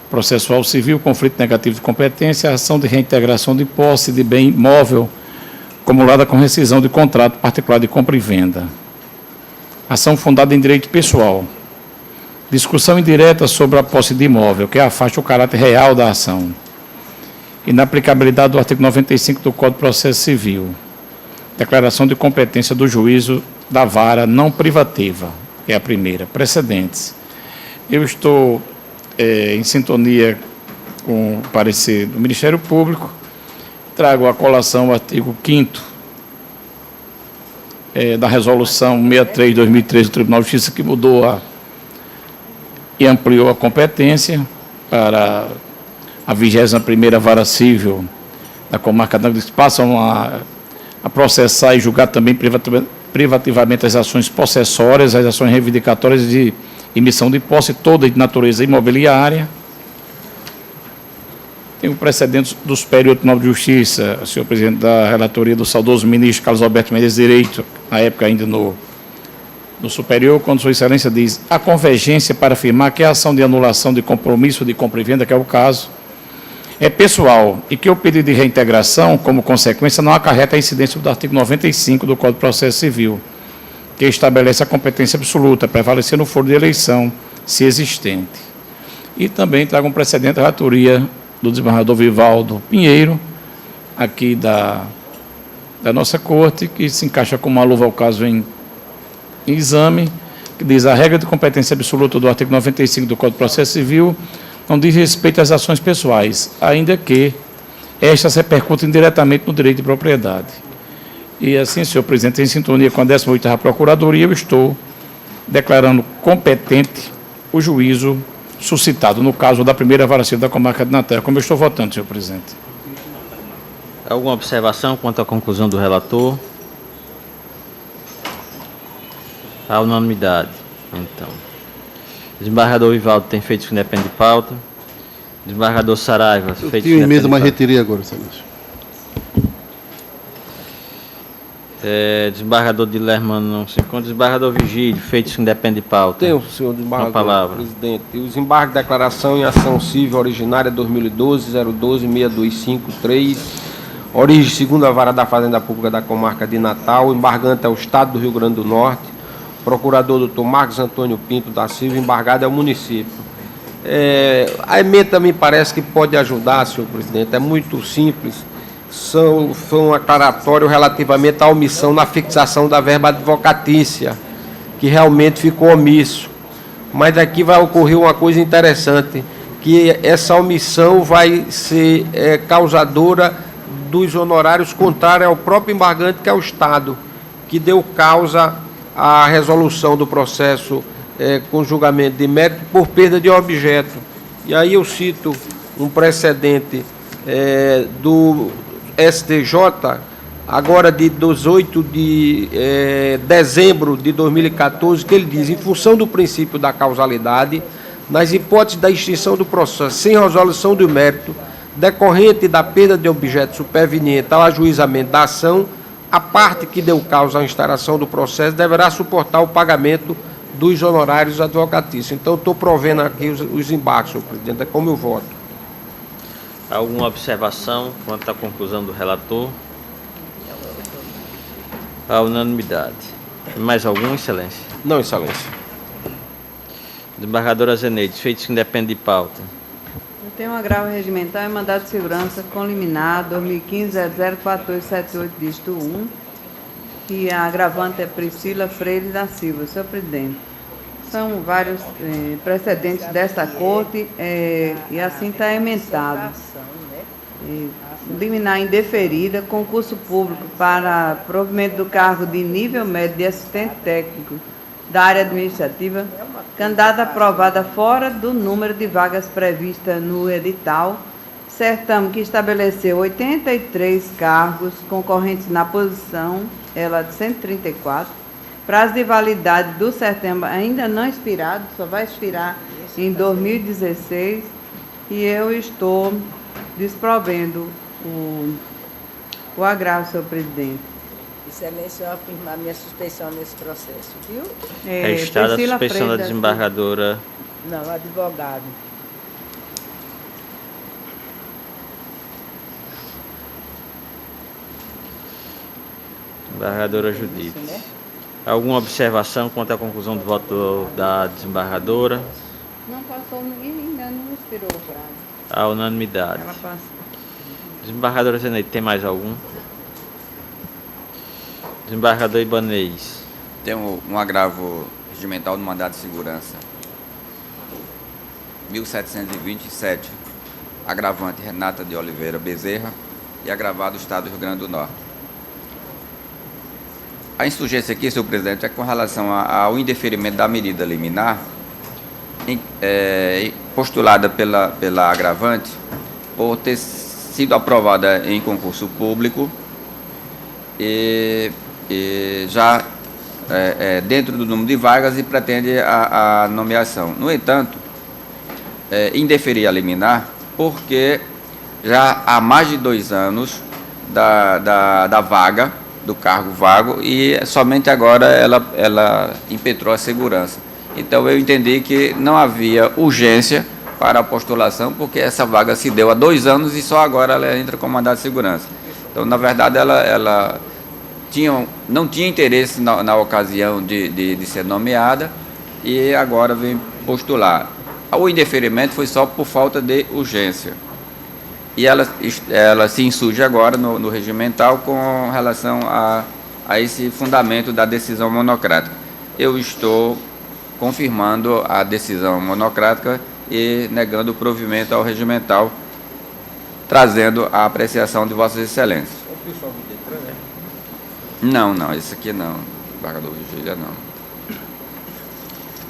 Processual civil, conflito negativo de competência, ação de reintegração de posse de bem imóvel, acumulada com rescisão de contrato particular de compra e venda. Ação fundada em direito pessoal. Discussão indireta sobre a posse de imóvel, que afasta o caráter real da ação. Inaplicabilidade do artigo 95 do Código de Processo Civil. Declaração de competência do juízo da vara não privativa, é a primeira. Precedentes. Eu estou em sintonia com o parecer do Ministério Público, trago à colação o artigo 5º da Resolução 63 de 2013 do Tribunal de Justiça, que mudou e ampliou a competência para a 21ª Vara Civil da Comarca da que passam a processar e julgar também privativamente as ações possessórias, as ações reivindicatórias de emissão de posse, toda de natureza imobiliária. Tem o precedente do Superior Tribunal de Justiça, senhor presidente, da relatoria do saudoso ministro Carlos Alberto Mendes Direito, na época ainda no Superior, quando Sua Excelência diz a convergência para afirmar que a ação de anulação de compromisso de compra e venda, que é o caso, é pessoal e que o pedido de reintegração, como consequência, não acarreta a incidência do artigo 95 do Código de Processo Civil, que estabelece a competência absoluta, prevalecendo o foro de eleição, se existente. E também trago um precedente da relatoria do desembargador Vivaldo Pinheiro, aqui da nossa Corte, que se encaixa como uma luva ao caso em exame, que diz a regra de competência absoluta do artigo 95 do Código de Processo Civil não diz respeito às ações pessoais, ainda que estas repercutem diretamente no direito de propriedade. E assim, senhor presidente, em sintonia com a 18ª Procuradoria, eu estou declarando competente o juízo suscitado no caso da 1ª Vara Civil da Comarca de Natal. Como eu estou votando, senhor presidente. Alguma observação quanto à conclusão do relator? A unanimidade, então. Desembargador Vivaldo tem feito isso independe de pauta. Desembargador Saraiva, feito isso independe de pauta. Eu tinha em mesa, mas retirei agora, excelência. Desembargador de Lermano não se encontra. Desembargador Vigílio, feito isso independe de pauta. Tenho, senhor desembargador. Uma palavra. Presidente. Os embargos de declaração em ação civil originária 2012-012-625-3, origem segunda vara da Fazenda Pública da Comarca de Natal, embargante é o Estado do Rio Grande do Norte, procurador doutor Marcos Antônio Pinto da Silva, embargado é o município. A emenda me parece que pode ajudar, senhor presidente, é muito simples. Foi um aclaratório relativamente à omissão na fixação da verba advocatícia, que realmente ficou omisso. Mas aqui vai ocorrer uma coisa interessante, que essa omissão vai ser causadora dos honorários contrários ao próprio embargante, que é o Estado, que deu causa à resolução do processo com julgamento de mérito por perda de objeto. E aí eu cito um precedente do STJ, agora de 18 de dezembro de 2014, que ele diz, em função do princípio da causalidade, nas hipóteses da extinção do processo sem resolução do mérito, decorrente da perda de objeto superveniente ao ajuizamento da ação, a parte que deu causa à instauração do processo deverá suportar o pagamento dos honorários advocatícios. Então, estou provendo aqui os embargos, senhor presidente, é como eu voto. Alguma observação quanto à conclusão do relator? A unanimidade. Mais algum, excelência? Não, excelência. Desembargadora Zeneide, feitos que independem de pauta. Eu tenho um agravo regimental e mandado de segurança com liminar 2015-004878, dígito 1, e a agravante é Priscila Freire da Silva. Senhor presidente, são vários precedentes desta corte e assim está emendado. Liminar indeferida, concurso público para provimento do cargo de nível médio de assistente técnico da área administrativa, candidata aprovada fora do número de vagas previstas no edital, certame que estabeleceu 83 cargos concorrentes na posição, ela de 134, prazo de validade do certame ainda não expirado, só vai expirar em 2016, e eu estou desprovendo o agravo, senhor presidente. Excelência, eu afirmar minha suspeição nesse processo, viu? Registrada a suspeição da desembargadora. Não, advogado. Desembargadora Judite. Alguma observação quanto à conclusão do voto da desembargadora? Não passou, ainda não expirou o prazo. A unanimidade. Ela passou. Desembargadora Zeneide, tem mais algum? Desembargador Ibanez. Tem um agravo regimental no mandado de segurança. 1727. Agravante Renata de Oliveira Bezerra e agravado Estado do Rio Grande do Norte. A insurgência aqui, senhor presidente, é com relação ao indeferimento da medida liminar postulada pela agravante por ter sido aprovada em concurso público e já dentro do número de vagas e pretende a nomeação. No entanto, indeferir a liminar porque já há mais de 2 anos da vaga, do cargo vago, e somente agora ela impetrou a segurança. Então eu entendi que não havia urgência para a postulação, porque essa vaga se deu há 2 anos e só agora ela entra com mandado de segurança. Então, na verdade, ela não tinha interesse na ocasião de ser nomeada e agora vem postular. O indeferimento foi só por falta de urgência. E ela se insurge agora no regimental com relação a esse fundamento da decisão monocrática. Eu estou confirmando a decisão monocrática e negando o provimento ao regimental, trazendo a apreciação de Vossas Excelências. Não, esse aqui não, desembargador Vigília, não.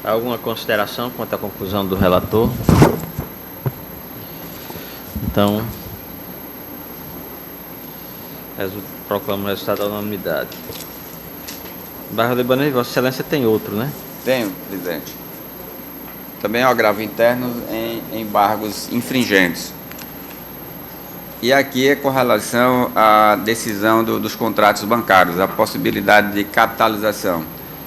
Alguma consideração quanto à conclusão do relator? Então, proclamo o resultado da unanimidade. Desembargador Ibanez, Vossa Excelência tem outro, né? Tenho, presidente. Também é um agravo interno em embargos infringentes. E aqui é com relação à decisão dos contratos bancários, a possibilidade de capitalização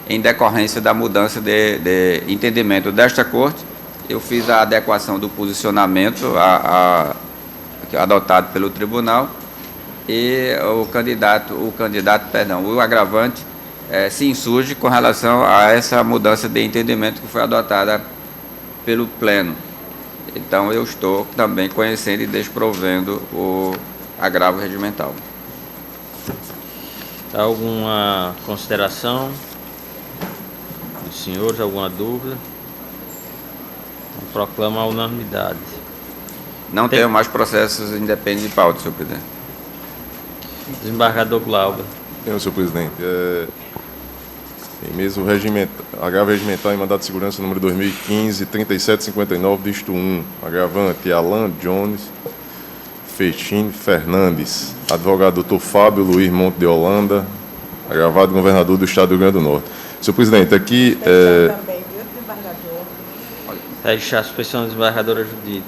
em decorrência da mudança de entendimento desta Corte. Eu fiz a adequação do posicionamento adotado pelo Tribunal e o agravante se insurge com relação a essa mudança de entendimento que foi adotada pelo Pleno. Então, eu estou também conhecendo e desprovendo o agravo regimental. Alguma consideração dos senhores, alguma dúvida? Proclama a unanimidade. Não tenho mais processos independentes de pauta, senhor presidente. Desembargador Glauber. Tenho, senhor presidente. Em mesmo agravo regimental em mandado de segurança número 2015-3759, dígito 1, agravante Alan Jones Fechine Fernandes, advogado Dr. Fábio Luiz Monte de Holanda, agravado governador do Estado do Rio Grande do Norte. Senhor presidente, aqui registrar a suspeição da desembargadora Judite.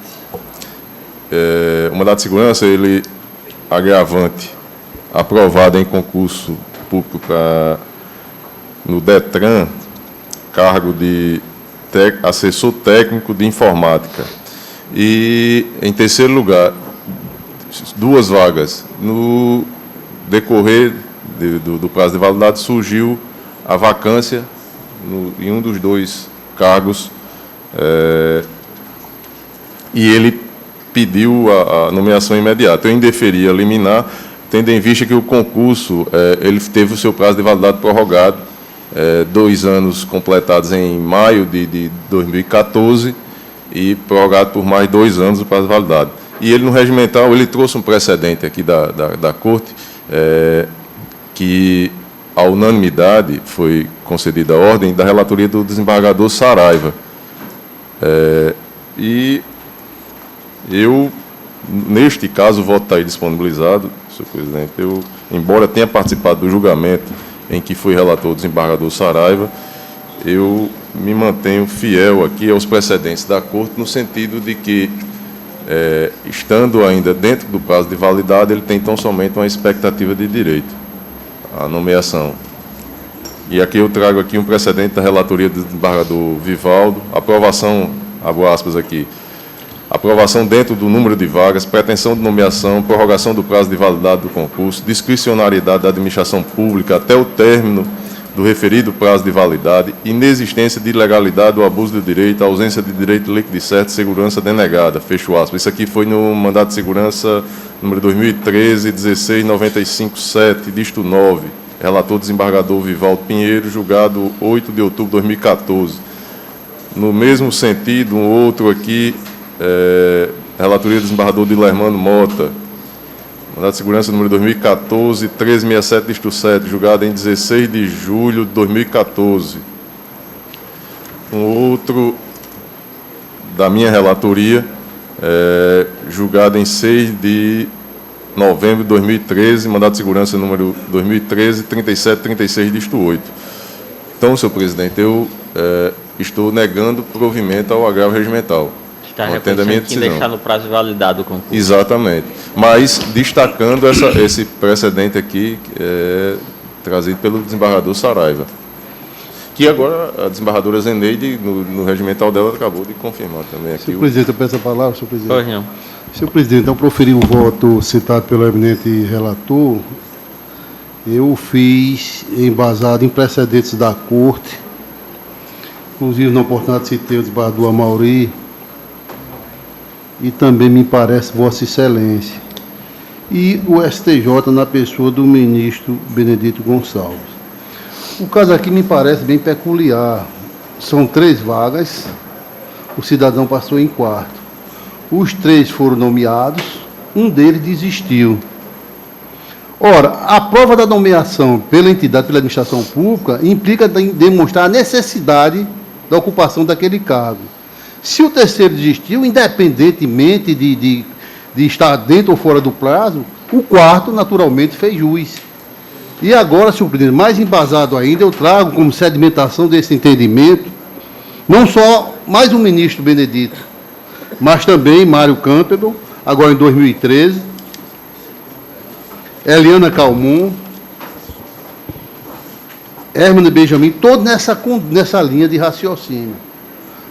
O mandado de segurança, ele agravante aprovado em concurso público no DETRAN cargo de assessor técnico de informática. E, em terceiro lugar, 2 vagas. No decorrer do prazo de validade, surgiu a vacância em um dos 2 cargos, e ele pediu a nomeação imediata. Eu indeferi a liminar, tendo em vista que o concurso ele teve o seu prazo de validade prorrogado, 2 anos completados em maio de 2014 e prorrogado por mais 2 anos o prazo de validade. E ele, no regimental, ele trouxe um precedente aqui da Corte, que a unanimidade foi concedida a ordem da relatoria do desembargador Saraiva. E eu, neste caso, o voto está aí disponibilizado, senhor presidente. Eu, embora tenha participado do julgamento em que fui relator do desembargador Saraiva, eu me mantenho fiel aqui aos precedentes da Corte, no sentido de que, estando ainda dentro do prazo de validade, ele tem tão somente uma expectativa de direito à nomeação. E aqui eu trago aqui um precedente da relatoria do desembargador Vivaldo, aprovação, abro aspas aqui, aprovação dentro do número de vagas, pretensão de nomeação, prorrogação do prazo de validade do concurso, discricionariedade da administração pública até o término do referido prazo de validade, inexistência de ilegalidade ou abuso de direito, ausência de direito líquido e certo, segurança denegada, fecho aspas. Isso aqui foi no mandato de segurança número 2013-1695-7, disto 9, relator desembargador Vivaldo Pinheiro, julgado 8 de outubro de 2014. No mesmo sentido, um outro aqui, relatoria do desembargador Dilermano Mota, mandato de segurança número 2014-1367, disto 7, julgado em 16 de julho de 2014. Um outro da minha relatoria, julgado em 6 de novembro de 2013, mandato de segurança número 2013-3736, disto 8. Então, senhor presidente, eu estou negando provimento ao agravo regimental. Está reconhecendo que deixar no prazo de validade o concurso. Exatamente. Mas destacando esse precedente aqui, trazido pelo desembargador Saraiva. Que agora a desembargadora Zeneide, no regimental dela, acabou de confirmar também aqui. Senhor presidente, eu peço a palavra, senhor presidente. Pois não. Senhor presidente, ao proferir o voto citado pelo eminente relator, eu fiz embasado em precedentes da Corte, inclusive na oportunidade citei o desembargador Amauri, e também me parece Vossa Excelência, e o STJ na pessoa do ministro Benedito Gonçalves. O caso aqui me parece bem peculiar. São 3 vagas, o cidadão passou em 4º. Os 3 foram nomeados, um deles desistiu. Ora, a prova da nomeação pela entidade, pela administração pública, implica demonstrar a necessidade da ocupação daquele cargo. Se o terceiro desistiu, independentemente de estar dentro ou fora do prazo, o 4º, naturalmente, fez jus. E agora, senhor presidente, mais embasado ainda, eu trago como sedimentação desse entendimento, não só mais o ministro Benedito, mas também Mário Campbell, agora em 2013, Eliana Calmon, Hermano Benjamin, todo nessa linha de raciocínio.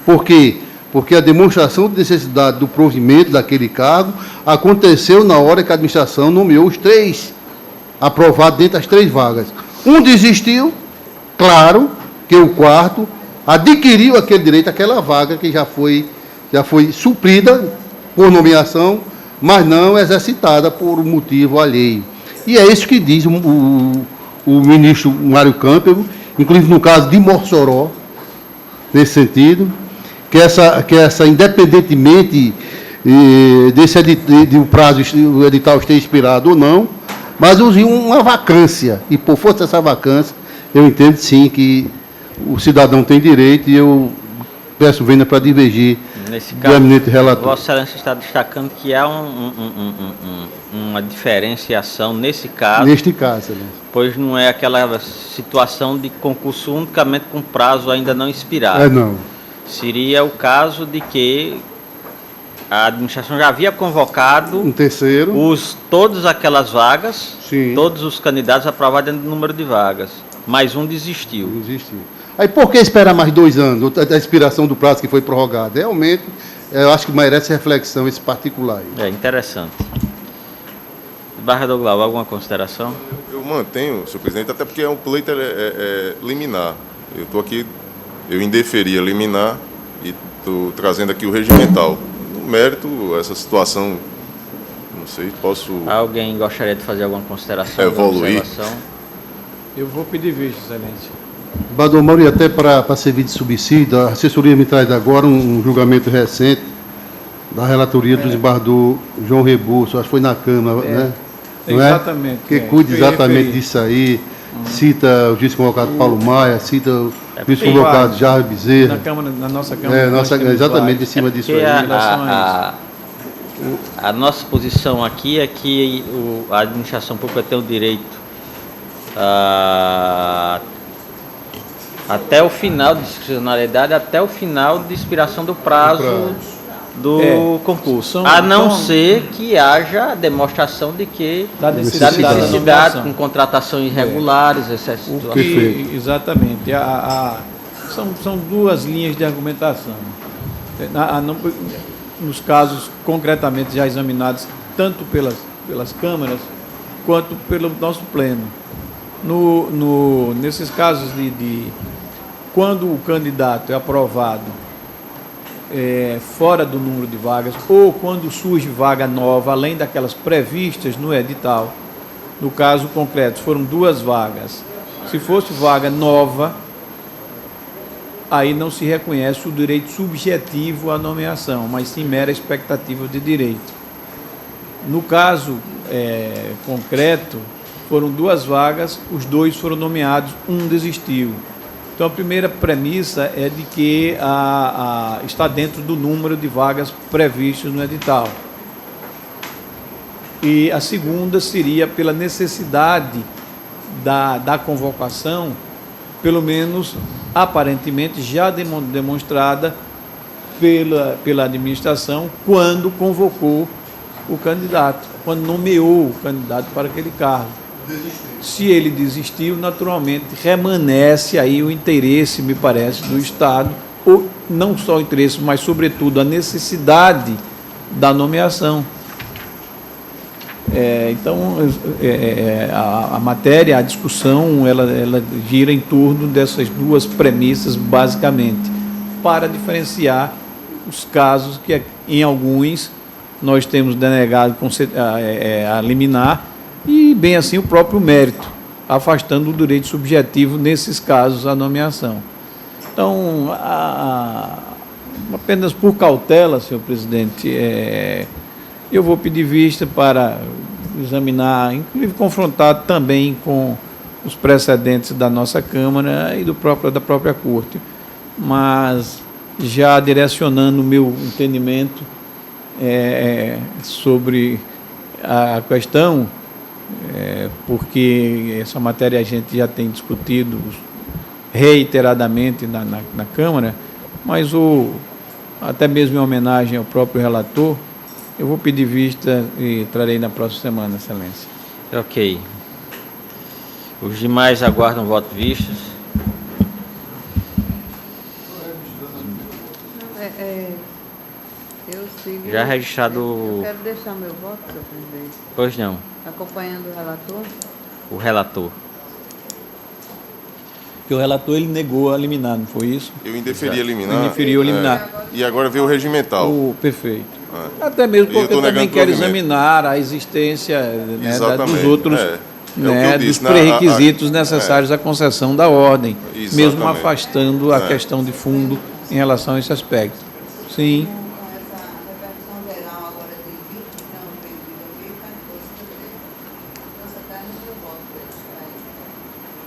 Por quê? Porque a demonstração de necessidade do provimento daquele cargo aconteceu na hora que a administração nomeou os 3 aprovados dentro das 3 vagas. Um desistiu, claro que o 4º adquiriu aquele direito, aquela vaga que já foi suprida por nomeação, mas não exercitada por um motivo alheio. E é isso que diz o ministro Mário Campbell, inclusive no caso de Mossoró, nesse sentido, que essa independentemente do prazo, o edital esteja expirado ou não, mas houve uma vacância, e por força dessa vacância, eu entendo sim que o cidadão tem direito, e eu peço vênia para divergir nesse do caso, eminente relator. Vossa Excelência está destacando que há uma diferenciação nesse caso. Neste caso, Excelência. Pois não é aquela situação de concurso unicamente com prazo ainda não expirado. Não. Seria o caso de que a administração já havia convocado um terceiro, todas aquelas vagas, sim, todos os candidatos aprovados dentro do número de vagas, mas um desistiu. Aí por que esperar mais 2 anos, a expiração do prazo que foi prorrogado? Realmente, eu acho que merece reflexão esse particular aí. É interessante. Desembargador Glauber, alguma consideração? Eu mantenho, senhor presidente, até porque é um pleito liminar. Eu estou aqui, eu indeferi a liminar e estou trazendo aqui o regimental. No mérito, essa situação, não sei, posso... Alguém gostaria de fazer alguma consideração? Evoluir. Eu vou pedir vista, excelência. Bador Mauro, e até para servir de subsídio, a assessoria me traz agora um julgamento recente da relatoria do desembargador João Rebouças, acho que foi na Câmara, né? Não exatamente. Que cuida exatamente disso aí, cita o juiz convocado Paulo Maia, cita o juiz convocado Jair Bezerra. Na nossa Câmara. Exatamente, em cima disso aí. A nossa posição aqui é que a administração pública tem o direito até o final de discricionalidade, até o final de expiração do prazo do concurso, a não ser que haja demonstração de que da necessidade com contratações irregulares, excesso de... Exatamente. São 2 linhas de argumentação. Nos casos concretamente já examinados, tanto pelas câmaras quanto pelo nosso pleno. Nesses casos de quando o candidato é aprovado fora do número de vagas, ou quando surge vaga nova, além daquelas previstas no edital, no caso concreto, foram 2 vagas. Se fosse vaga nova, aí não se reconhece o direito subjetivo à nomeação, mas sim mera expectativa de direito. No caso concreto, foram 2 vagas, os 2 foram nomeados, um desistiu. Então, a primeira premissa é de que está dentro do número de vagas previstas no edital. E a segunda seria pela necessidade da convocação, pelo menos aparentemente já demonstrada pela administração quando convocou o candidato, quando nomeou o candidato para aquele cargo. Se ele desistiu, naturalmente remanesce aí o interesse, me parece, do Estado, ou não só o interesse, mas sobretudo a necessidade da nomeação. Então, a matéria, a discussão, ela gira em torno dessas 2 premissas, basicamente, para diferenciar os casos que, em alguns, nós temos denegado a liminar, e, bem assim, o próprio mérito, afastando o direito subjetivo, nesses casos, a nomeação. Então, apenas por cautela, senhor presidente, eu vou pedir vista para examinar, inclusive confrontar também com os precedentes da nossa Câmara e da própria Corte, mas já direcionando o meu entendimento sobre a questão, porque essa matéria a gente já tem discutido reiteradamente na Câmara, mas até mesmo em homenagem ao próprio relator, eu vou pedir vista e trarei na próxima semana, excelência. Ok. Os demais aguardam voto de vistas. Eu sigo. Já registrado... Eu quero deixar meu voto, senhor presidente. Pois não. Acompanhando o relator. O relator. Porque o relator ele negou a liminar, não foi isso? Eu indeferi a liminar. Indeferiu a liminar. E agora veio o regimental. Perfeito. Até mesmo porque eu também quero examinar a existência dos outros, dos pré-requisitos necessários à concessão da ordem, mesmo afastando a questão de fundo em relação a esse aspecto. Sim.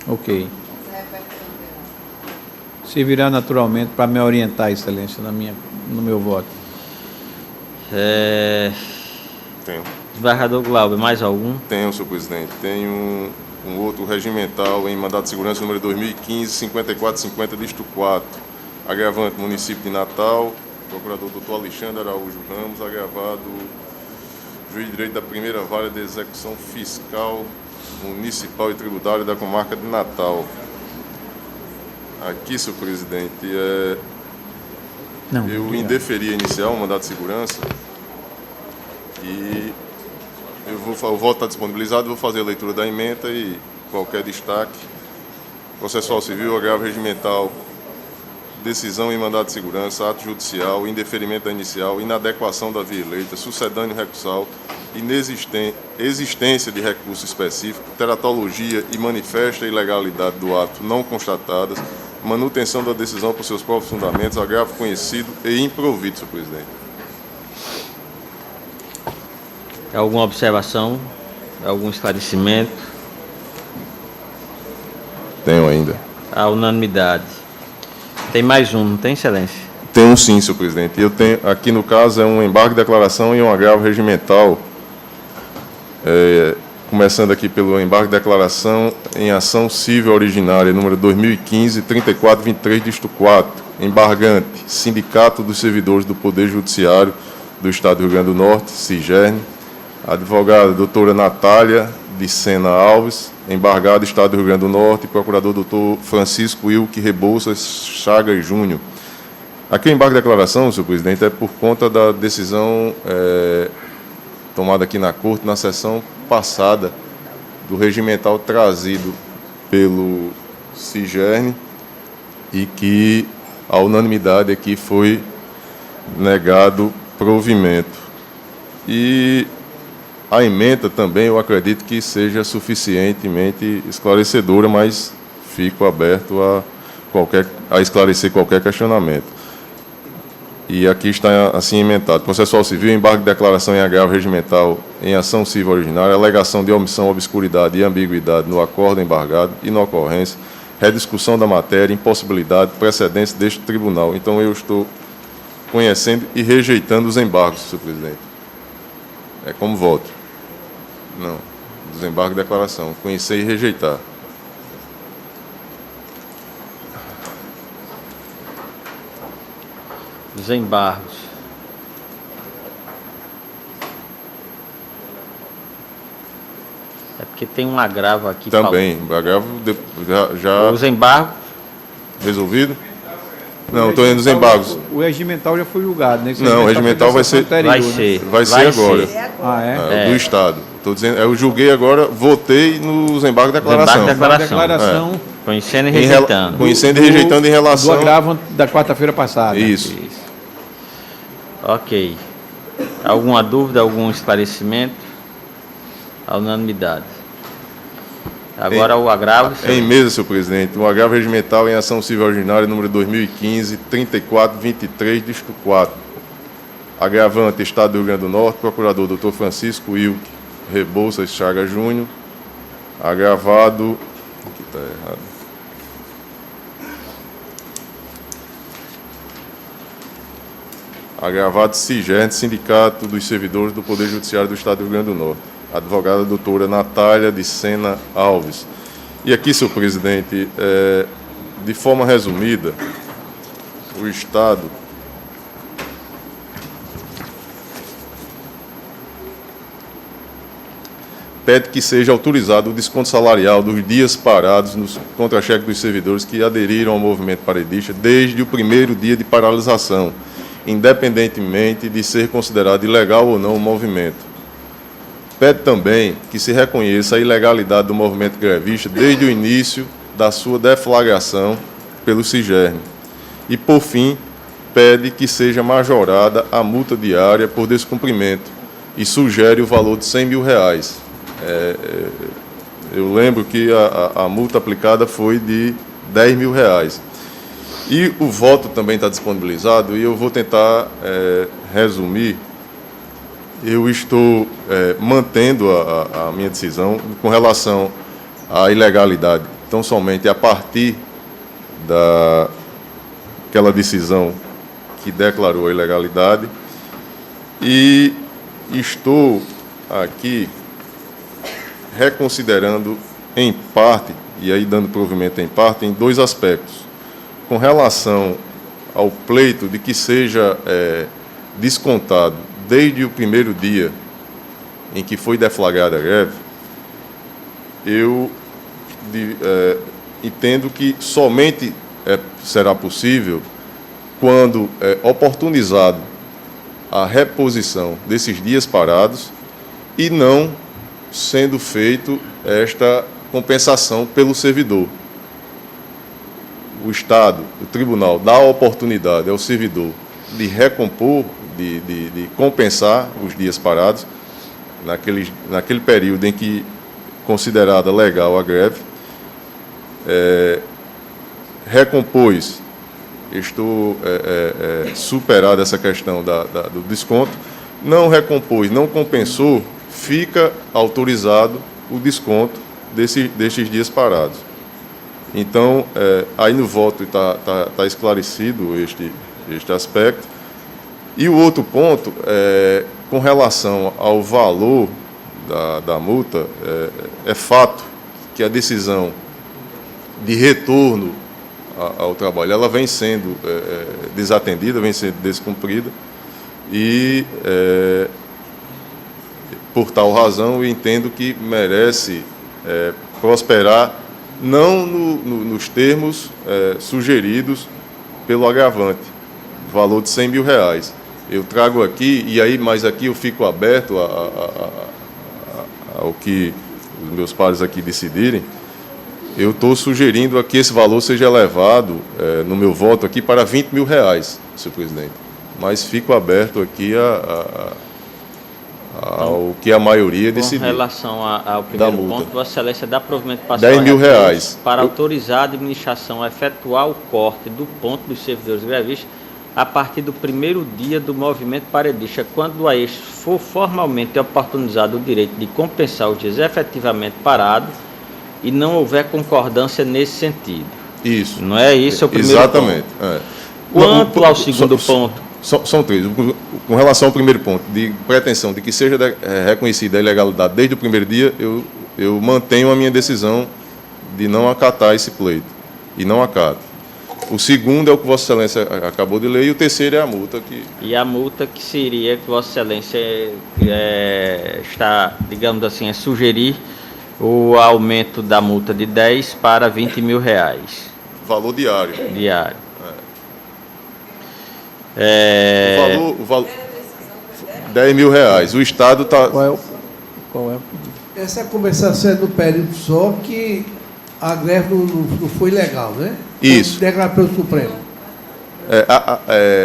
Ok. Servirá naturalmente para me orientar, excelência, no meu voto. Tenho. Desembargador Glauber, mais algum? Tenho, senhor presidente. Tenho um outro regimental em mandado de segurança número 2015-5450, distrito 4. Agravante, município de Natal. Procurador Dr. Alexandre Araújo Ramos. Agravado, juiz de direito da primeira vara de execução fiscal municipal e tributária da comarca de Natal. Aqui, senhor presidente, Não, eu obrigado. indeferia iniciar o mandado de segurança e o voto está disponibilizado, vou fazer a leitura da ementa e qualquer destaque. Processual civil, agravo regimental, decisão em mandado de segurança, ato judicial, indeferimento da inicial, inadequação da via eleita, sucedâneo recursal, existência de recurso específico, teratologia e manifesta ilegalidade do ato não constatadas, manutenção da decisão por seus próprios fundamentos, agravo conhecido e improvido, senhor presidente. Alguma observação? Algum esclarecimento? Tenho ainda. A unanimidade. Tem mais um, não tem, excelência? Tenho sim, senhor presidente. Eu tenho, aqui no caso, é um embargo de declaração e um agravo regimental. Começando aqui pelo embargo de declaração em ação civil originária, número 2015-3423, dígito 4, embargante, Sindicato dos Servidores do Poder Judiciário do Estado do Rio Grande do Norte, SIGERN, advogada doutora Natália de Sena Alves, embargado Estado do Rio Grande do Norte, procurador doutor Francisco Wilke Rebouças Chagas Júnior. Aqui o embargo de declaração, senhor presidente, é por conta da decisão tomada aqui na Corte na sessão passada do regimental trazido pelo SIGERN e que a unanimidade aqui foi negado provimento. E a ementa também eu acredito que seja suficientemente esclarecedora, mas fico aberto a esclarecer qualquer questionamento. E aqui está assim ementado. Processual civil, embargo de declaração em agravo regimental em ação civil originária, alegação de omissão, obscuridade e ambiguidade no acordo embargado e na ocorrência, rediscussão da matéria, impossibilidade, precedência deste tribunal. Então eu estou conhecendo e rejeitando os embargos, senhor presidente. É como voto. Não, dos embargos de declaração. Conhecer e rejeitar. Os embargos. É porque tem um agravo aqui. Também, agravo já os embargos. Resolvido? Não, estou indo nos embargos. O regimental já foi julgado, né? Não, o regimental vai ser Vai ser. Vai ser agora. Ah, é? Do Estado. Estou dizendo, eu julguei agora, votei nos embargos de declaração. Embargo de declaração. Conhecendo e rejeitando. Conhecendo e rejeitando em relação do agravo da quarta-feira passada. Isso. Ok. Alguma dúvida, algum esclarecimento? A unanimidade. Agora o agravo. Em mesa, senhor presidente, o agravo regimental em ação civil ordinária, número 2015-3423, dígito 4. Agravante, Estado do Rio Grande do Norte, procurador doutor Francisco Wilke Rebouças Chagas Júnior. Agravado. Aqui está errado. Agravado SIGERN, Sindicato dos Servidores do Poder Judiciário do Estado do Rio Grande do Norte. Advogada doutora Natália de Sena Alves. E aqui, senhor presidente, de forma resumida, o Estado pede que seja autorizado o desconto salarial dos dias parados nos contra-cheques dos servidores que aderiram ao movimento paredista desde o primeiro dia de paralisação, independentemente de ser considerado ilegal ou não o movimento. Pede também que se reconheça a ilegalidade do movimento grevista desde o início da sua deflagração pelo SIGERN. E, por fim, pede que seja majorada a multa diária por descumprimento e sugere o valor de R$100 mil. Eu lembro que a multa aplicada foi de R$10 mil. E o voto também está disponibilizado e eu vou tentar resumir. Eu estou mantendo a minha decisão com relação à ilegalidade, tão somente a partir daquela decisão que declarou a ilegalidade, e estou aqui reconsiderando em parte, e aí dando provimento em parte, em dois aspectos. Com relação ao pleito de que seja descontado desde o primeiro dia em que foi deflagrada a greve, eu entendo que somente será possível quando oportunizado a reposição desses dias parados e não sendo feito esta compensação pelo servidor. O Estado, o tribunal, dá a oportunidade ao servidor de recompor, de compensar os dias parados naquele período em que considerada legal a greve, recompôs, estou superado essa questão do desconto, não recompôs, não compensou, fica autorizado o desconto desses dias parados. Então, aí no voto está esclarecido este aspecto. E o outro ponto, com relação ao valor da multa, é fato que a decisão de retorno ao trabalho ela vem sendo desatendida, vem sendo descumprida, e, por tal razão, eu entendo que merece prosperar não nos termos sugeridos pelo agravante, valor de R$100 mil. Eu trago aqui, mas aqui eu fico aberto ao que os meus pares aqui decidirem. Eu estou sugerindo que esse valor seja elevado, no meu voto aqui, para R$20 mil, senhor presidente. Mas fico aberto aqui ao que a maioria decidir. Com relação ao primeiro ponto, Vossa Excelência dá provimento parcial R$10 mil para autorizar a administração a efetuar o corte do ponto dos servidores grevistas a partir do primeiro dia do movimento paredista, quando a este for formalmente oportunizado o direito de compensar os dias efetivamente parados e não houver concordância nesse sentido. Isso. Não é isso o primeiro Exatamente. ponto? Quanto ao segundo ponto... São três. Com relação ao primeiro ponto, de pretensão de que seja reconhecida a ilegalidade desde o primeiro dia, eu mantenho a minha decisão de não acatar esse pleito. E não acato. O segundo é o que Vossa Excelência acabou de ler, e o terceiro é a multa que... E a multa que seria que Vossa Excelência está, digamos assim, sugerir o aumento da multa de 10 para R$20 mil. Valor diário. Diário. O valor R$10 mil. O Estado está... Qual é? Essa compensação é no período só que a greve não foi legal, né? Isso. Declarado pelo Supremo.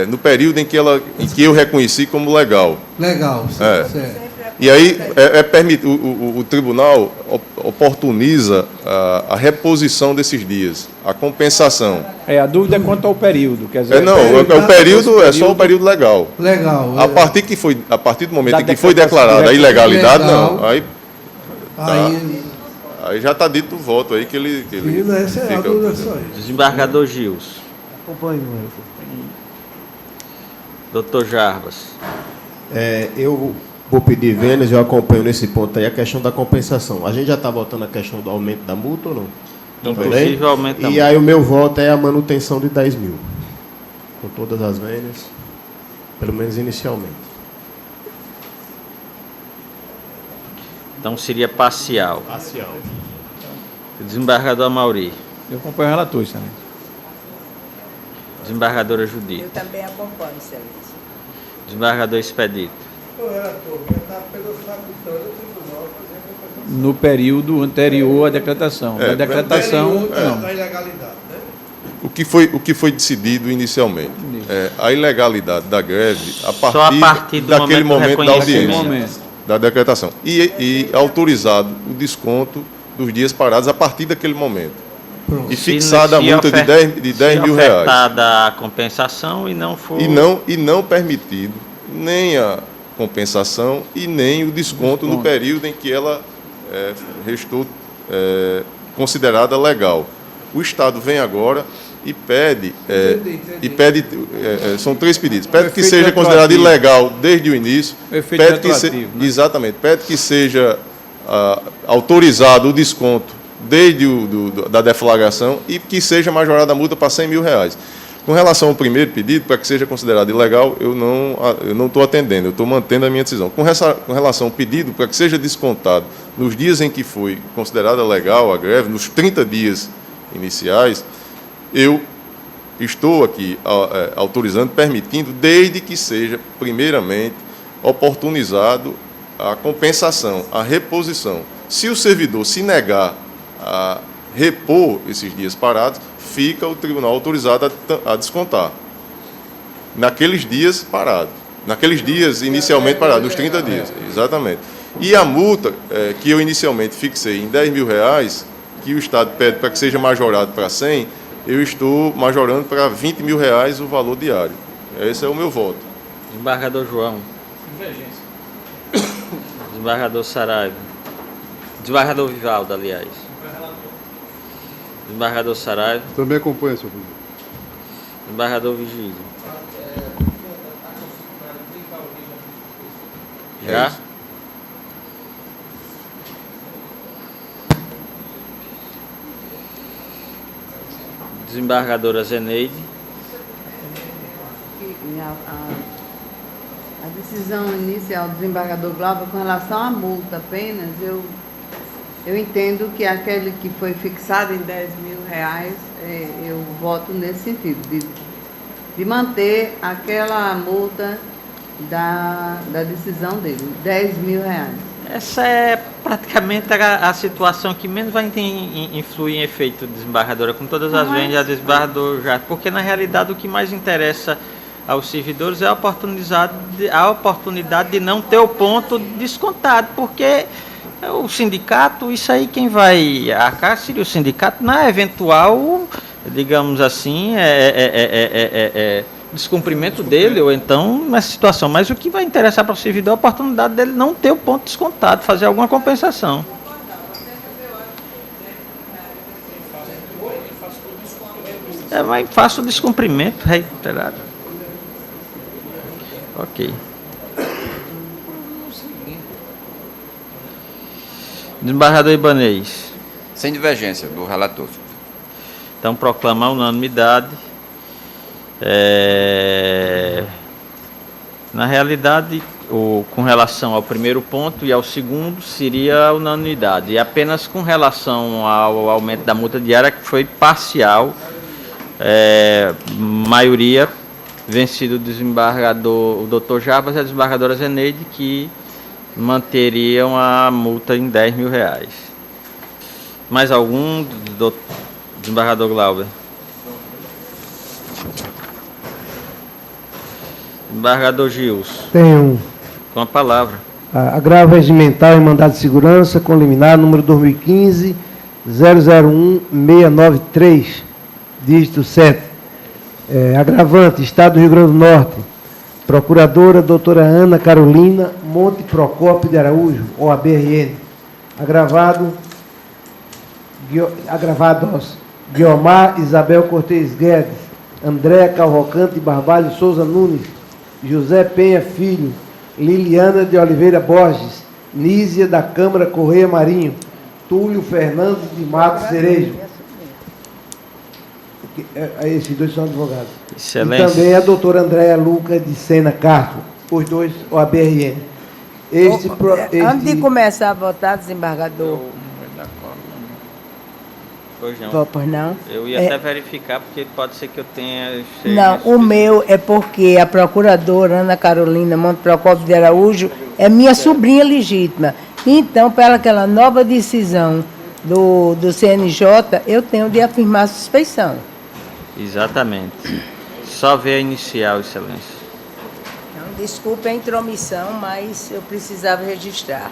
No período em que eu reconheci como legal. Legal, certo. E aí o tribunal oportuniza a reposição desses dias, a compensação. A dúvida é quanto ao período. Quer dizer, o período é só o período legal. Legal. A partir do momento em que foi declarada a ilegalidade, não. Aí já está dito o voto aí que ele essa é a dúvida só isso. Desembargador Gils. Acompanho. Doutor Jarbas. Eu vou pedir Vênus, eu acompanho nesse ponto aí a questão da compensação. A gente já está votando a questão do aumento da multa ou não? Inclusive o aumento da multa. E aí o meu voto é a manutenção de 10 mil. Com todas as Vênus, pelo menos inicialmente. Então seria parcial. Parcial. Desembargador Amauri. Eu acompanho o relator, excelência. Desembargadora Judite. Eu também acompanho, excelência. Desembargador Expedito. No período anterior à decretação. Da decretação, não. Da ilegalidade, né? O que foi decidido inicialmente. A ilegalidade da greve Só a partir daquele momento da audiência, momento. da decretação. E autorizado o desconto dos dias parados a partir daquele momento. Pronto. E fixada a multa de 10 mil reais. Ofertada a compensação e não for... E não permitido nem a compensação e nem o desconto no período em que ela restou considerada legal. O Estado vem agora e pede, são três pedidos. Pede que seja considerado ilegal desde o início. Pede que exatamente. Pede que seja autorizado o desconto desde da deflagração e que seja majorada a multa para R$100 mil. Com relação ao primeiro pedido, para que seja considerado ilegal, eu não estou atendendo, eu estou mantendo a minha decisão. Com relação ao pedido, para que seja descontado nos dias em que foi considerada legal a greve, nos 30 dias iniciais, eu estou aqui autorizando, permitindo, desde que seja, primeiramente, oportunizado a compensação, a reposição. Se o servidor se negar a repor esses dias parados, fica o tribunal autorizado a descontar naqueles dias parados, naqueles dias inicialmente parados, nos 30 dias, exatamente. E a multa que eu inicialmente fixei em R$10.000, que o Estado pede para que seja majorado para 100, eu estou majorando para R$20.000 o valor diário. Esse é o meu voto. Desembargador João. Desembargador Saraiva. Desembargador Vivaldo, aliás. Desembargador Saraiva. Também acompanha, senhor presidente. Desembargador Vigílio. Já? Desembargadora Zeneide. A decisão inicial do desembargador Glauber com relação à multa apenas, eu entendo que aquele que foi fixado em R$10.000, eu voto nesse sentido, de manter aquela multa da decisão dele, R$10.000. Essa é praticamente a situação que menos vai influir em efeito, desembargadora, com todas as vezes a desembargador já, porque na realidade o que mais interessa aos servidores é a oportunidade de não ter o ponto descontado, porque o sindicato, isso aí quem vai arcar seria o sindicato na eventual, digamos assim, descumprimento dele, ou então nessa situação. Mas o que vai interessar para o servidor é a oportunidade dele não ter o ponto descontado, fazer alguma compensação. Mas faça o descumprimento reiterado. Ok. Desembargador Ibanez. Sem divergência do relator. Então, proclamar a unanimidade. Na realidade, com relação ao primeiro ponto e ao segundo, seria a unanimidade. E apenas com relação ao aumento da multa diária, que foi parcial, maioria vencido o desembargador, o doutor Jarbas e a desembargadora Zeneide, que manteriam a multa em R$10.000. Mais algum, desembargador Glauber? Desembargador Gilson. Tenho. Com a palavra. Agravo regimental em mandado de segurança com liminar número 2015-001-693, dígito 7. Agravante, Estado do Rio Grande do Norte. Procuradora doutora Ana Carolina Monte Procópio de Araújo, OABRN. Agravados, Guiomar Isabel Cortez Guedes, Andréa Calrocante Barbalho Souza Nunes, José Penha Filho, Liliana de Oliveira Borges, Nízia da Câmara Correia Marinho, Túlio Fernandes de Matos Cerejo. Esses dois são advogados. Excelência. E também a doutora Andréa Lucas de Sena Castro, os dois OABRN. Antes de começar a votar, desembargador. Pois não. Pois não? Eu ia até verificar, porque pode ser que eu tenha... Não, o meu é porque a procuradora Ana Carolina Monte Procópio de Araújo é minha sobrinha legítima. Então, para aquela nova decisão do CNJ, eu tenho de afirmar a suspeição. Exatamente. Só ver a inicial, excelência. Então, desculpe a intromissão, mas eu precisava registrar.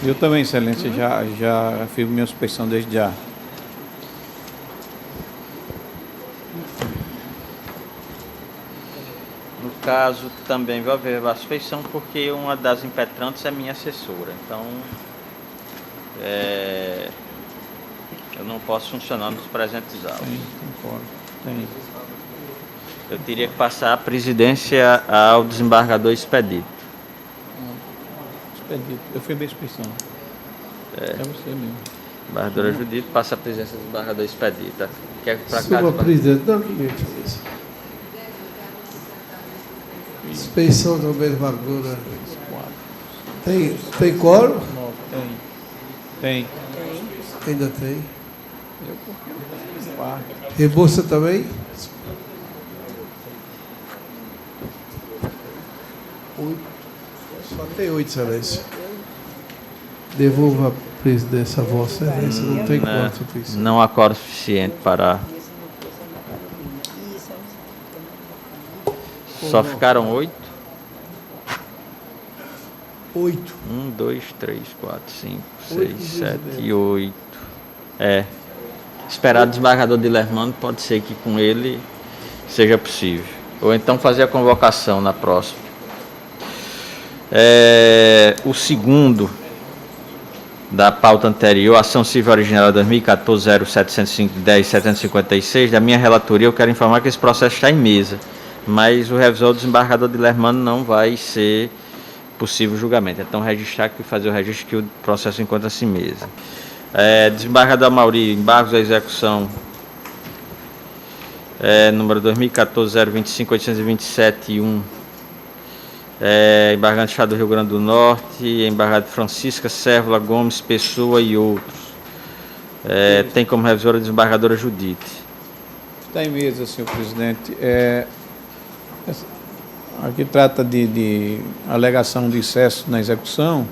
Eu também, excelência, já afirmo minha suspeição desde já. No caso, também vai haver a suspeição, porque uma das impetrantes é minha assessora. Então, eu não posso funcionar nos presentes autos. Tem. Eu teria que passar a presidência ao desembargador Expedito. Eu fui bem suspeição. É você mesmo. Desembargadora Judite passa a presidência do desembargador Expedito. Quer para cá? Senhor presidente, não, suspeição também, desembargadora. Tem quórum? Tem. Ainda tem. Rebouça também? 8. Só tem 8, Excelência. Devolva a presidência a Vossa Excelência. Não tem quanto. Não há quórum suficiente para... Só ficaram 8? 8. 1, 2, 3, 4, 5, 6, 7 e 8. É. Esperar o desembargador Dilermano, pode ser que com ele seja possível. Ou então fazer a convocação na próxima. O segundo da pauta anterior, ação civil original 2014 070510 756, da minha relatoria, eu quero informar que esse processo está em mesa, mas o revisor do desembargador Dilermano não vai ser possível julgamento. Então, registrar que fazer o registro que o processo encontra-se em mesa. Desembargador Amauri, embargos à execução, número 2014 025 827 1. Embargado do Estado do Rio Grande do Norte, embargado Francisca Sérvula Gomes Pessoa e outros. Tem como revisora a desembargadora Judite. Está em mesa, senhor presidente. Aqui trata de alegação de excesso na execução.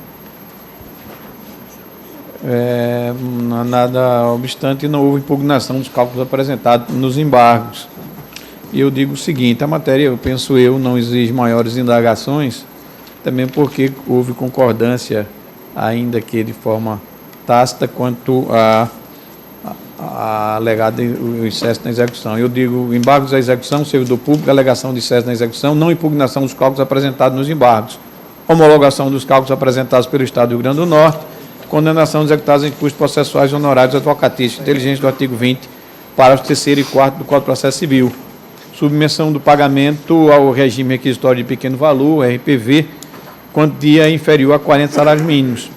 Nada obstante, não houve impugnação dos cálculos apresentados nos embargos. E eu digo o seguinte, a matéria, não exige maiores indagações, também porque houve concordância, ainda que de forma tácita, quanto a alegado o excesso na execução. Eu digo embargos à execução, servidor público, alegação de excesso na execução, não impugnação dos cálculos apresentados nos embargos, homologação dos cálculos apresentados pelo Estado do Rio Grande do Norte, condenação dos executados em custos processuais honorários advocatícios, inteligentes do artigo 20, parágrafo 3º e 4º do Código de Processo Civil. Submissão do pagamento ao regime requisitório de pequeno valor, RPV, quantia inferior a 40 salários mínimos.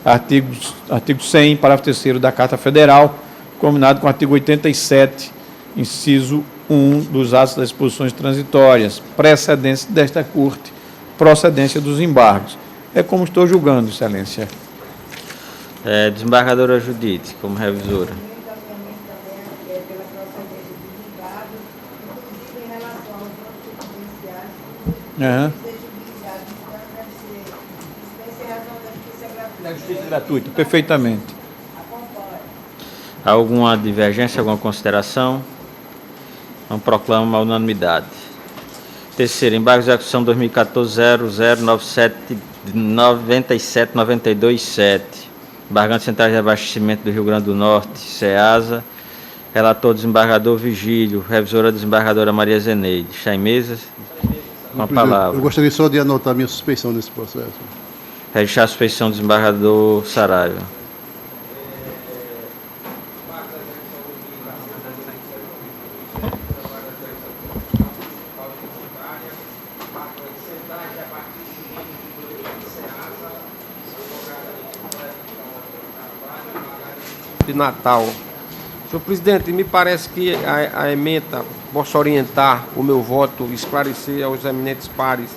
Artigo 100, parágrafo 3º da Carta Federal, combinado com o artigo 87, inciso 1 dos atos das disposições transitórias, precedência desta Corte, procedência dos embargos. É como estou julgando, Excelência. Desembargadora Judite, como revisora. Justiça gratuita, perfeitamente. Alguma divergência, alguma consideração? Não proclamo a unanimidade. Terceiro, embargo de execução 2014 0097 927. Embargante Central de Abastecimento do Rio Grande do Norte, SEASA. Relator desembargador Vigílio, revisora desembargadora Maria Zeneide. Está em mesa? Com a palavra. Eu gostaria só de anotar minha suspeição desse processo. Registrar a suspeição do desembargador Saraiva. De Natal. Senhor presidente, me parece que a ementa possa orientar o meu voto, esclarecer aos eminentes pares.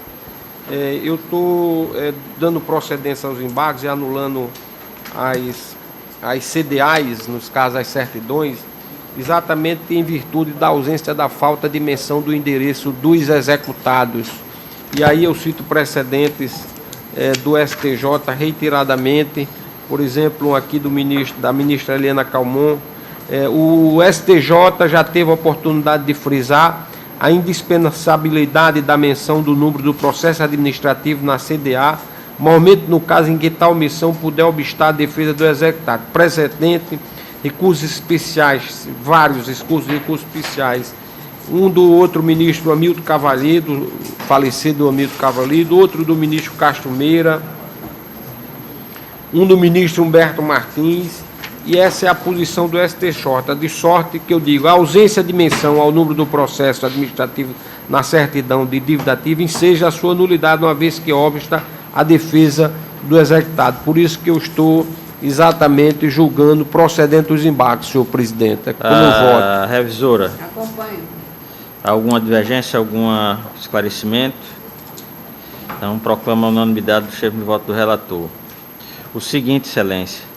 Eu estou dando procedência aos embargos e anulando as CDAs, nos casos as certidões, exatamente em virtude da ausência da falta de menção do endereço dos executados. E aí eu cito precedentes do STJ reiteradamente, por exemplo, aqui da ministra Helena Calmon. O STJ já teve a oportunidade de frisar a indispensabilidade da menção do número do processo administrativo na CDA, momento no caso em que tal omissão puder obstar a defesa do executado. Precedente, recursos especiais, vários recursos especiais. Um do outro ministro Hamilton Cavalido, falecido Hamilton Cavalido, outro do ministro Castro Meira, um do ministro Humberto Martins, e essa é a posição do STJ, de sorte que eu digo, a ausência de menção ao número do processo administrativo na certidão de dívida ativa enseja a sua nulidade, uma vez que obsta a defesa do executado. Por isso que eu estou exatamente julgando procedente os embargos, senhor presidente. Como eu voto. Revisora. Acompanho. Alguma divergência, algum esclarecimento? Então, proclama a unanimidade do chefe de voto do relator. O seguinte, excelência.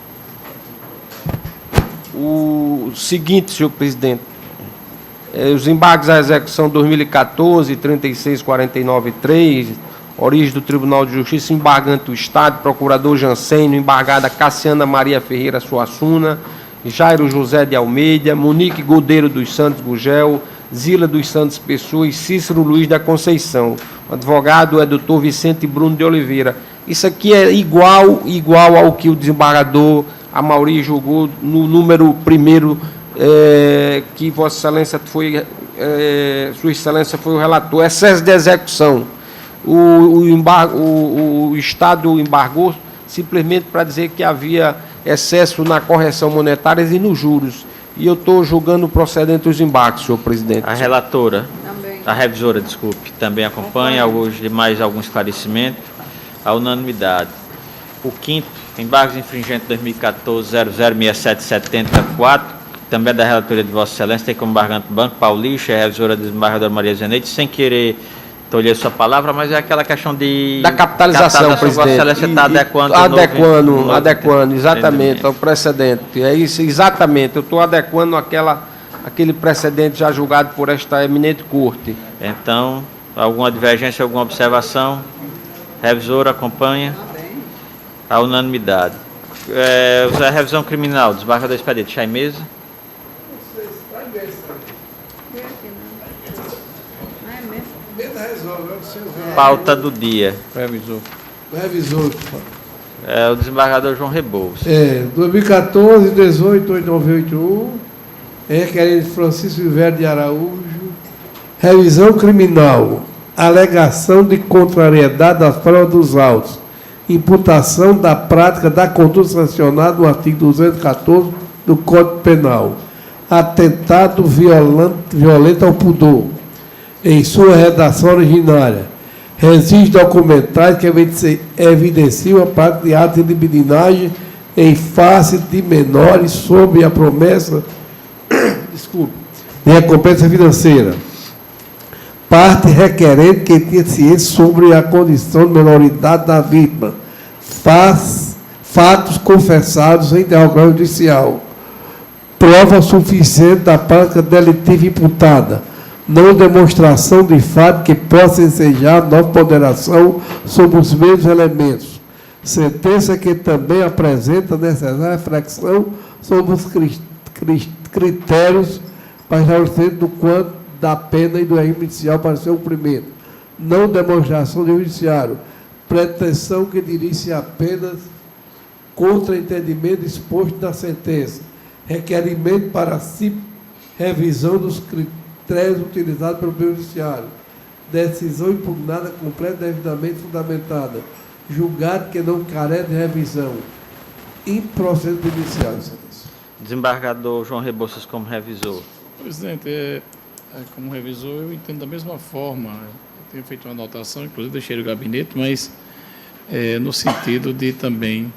o seguinte, senhor presidente. Os embargos à execução 2014, 3649-3, origem do Tribunal de Justiça, embargante o Estado, procurador Jancênio, embargada Cassiana Maria Ferreira Suassuna, Jairo José de Almeida, Monique Godeiro dos Santos Gugel, Zila dos Santos Pessoa e Cícero Luiz da Conceição. O advogado é doutor Vicente Bruno de Oliveira. Isso aqui é igual ao que o desembargador Amaury julgou no número 1º, que Vossa Excelência foi, Sua Excelência foi o relator. Excesso de execução. O Estado embargou simplesmente para dizer que havia excesso na correção monetária e nos juros. E eu estou julgando procedente os embargos, senhor presidente. A relatora, a revisora, desculpe, também acompanha hoje de mais algum esclarecimento. A unanimidade. O quinto, embargos infringentes 2014-006774, também é da relatoria de Vossa Excelência, tem como embargante Banco Paulista, a revisora do desembargador Maria Zeneide, sem querer tolher sua palavra, mas é aquela questão da capitalização, presidente. Vossa Excelência está adequando. Adequando, exatamente, ao precedente. É isso, exatamente. Eu estou adequando aquele precedente já julgado por esta eminente corte. Então, alguma divergência, alguma observação? Revisor acompanha. A unanimidade. A revisão criminal, desembargador expediente, está em mesa. Pauta do dia. Revisor. Revisor. O desembargador João Rebouças. 2014, 18, 8981. Requerente Francisco Silvério de Araújo. Revisão criminal. Alegação de contrariedade às provas dos autos. Imputação da prática da conduta sancionada no artigo 214 do Código Penal. Atentado violento ao pudor. Em sua redação originária, registros documentais que evidenciam a prática de atos de libidinagem em face de menores sob a promessa de recompensa financeira. Parte requerente que tenha ciência sobre a condição de menoridade da vítima. Fatos confessados em interrogatório judicial. Prova suficiente da prática delitiva imputada. Não demonstração de fato que possa ensejar nova ponderação sobre os mesmos elementos. Sentença que também apresenta necessária reflexão sobre os critérios para estabelecer do quanto da pena e do regime judicial para seu cumprimento. Não demonstração de judiciário. Pretensão que dirige-se apenas contra entendimento exposto na sentença. Requerimento para si revisão dos critérios utilizados pelo Poder Judiciário. Decisão impugnada completa e devidamente fundamentada. Julgado que não carece de revisão. Improcedimento judicial, Excelência. Desembargador João Rebouças como revisor. Presidente, como revisor eu entendo da mesma forma. Eu tenho feito uma anotação, inclusive deixei no gabinete, mas no sentido de também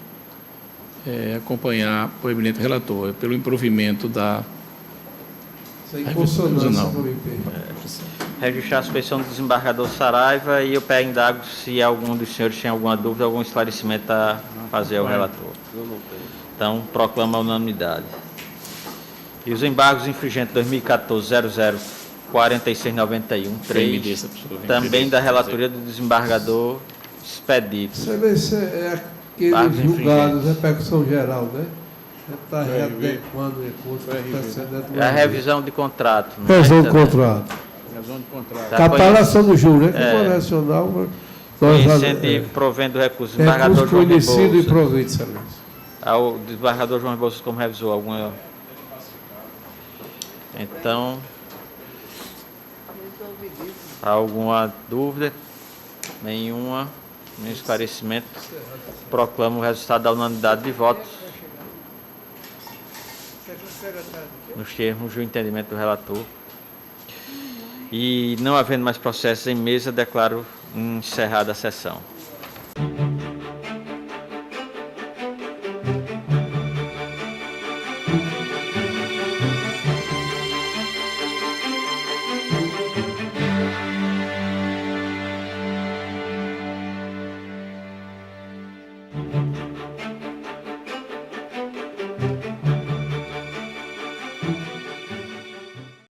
acompanhar o eminente relator, pelo improvimento da... Sem consonância com o IP. Registrar a suspeição do desembargador Saraiva e eu pego indago se algum dos senhores tem alguma dúvida, algum esclarecimento a fazer ao relator. Então, proclama a unanimidade. E os embargos infringentes 2014-00-4691-3, também da relatoria do desembargador Expedito. Excelência, é aqueles julgados, repercussão geral, né? Está readequando o recurso. É a revisão de contrato. Revisão de contrato. Capitalação do juro, né? Convencional. Conhecendo e provendo recursos. Desembargador João conhecido e provido, Excelência. O desembargador João Rebouças como revisor, alguma... Então, alguma dúvida? Nenhuma. Nenhum esclarecimento. Proclamo o resultado da unanimidade de votos. Nos termos do entendimento do relator. E não havendo mais processos em mesa, declaro encerrada a sessão.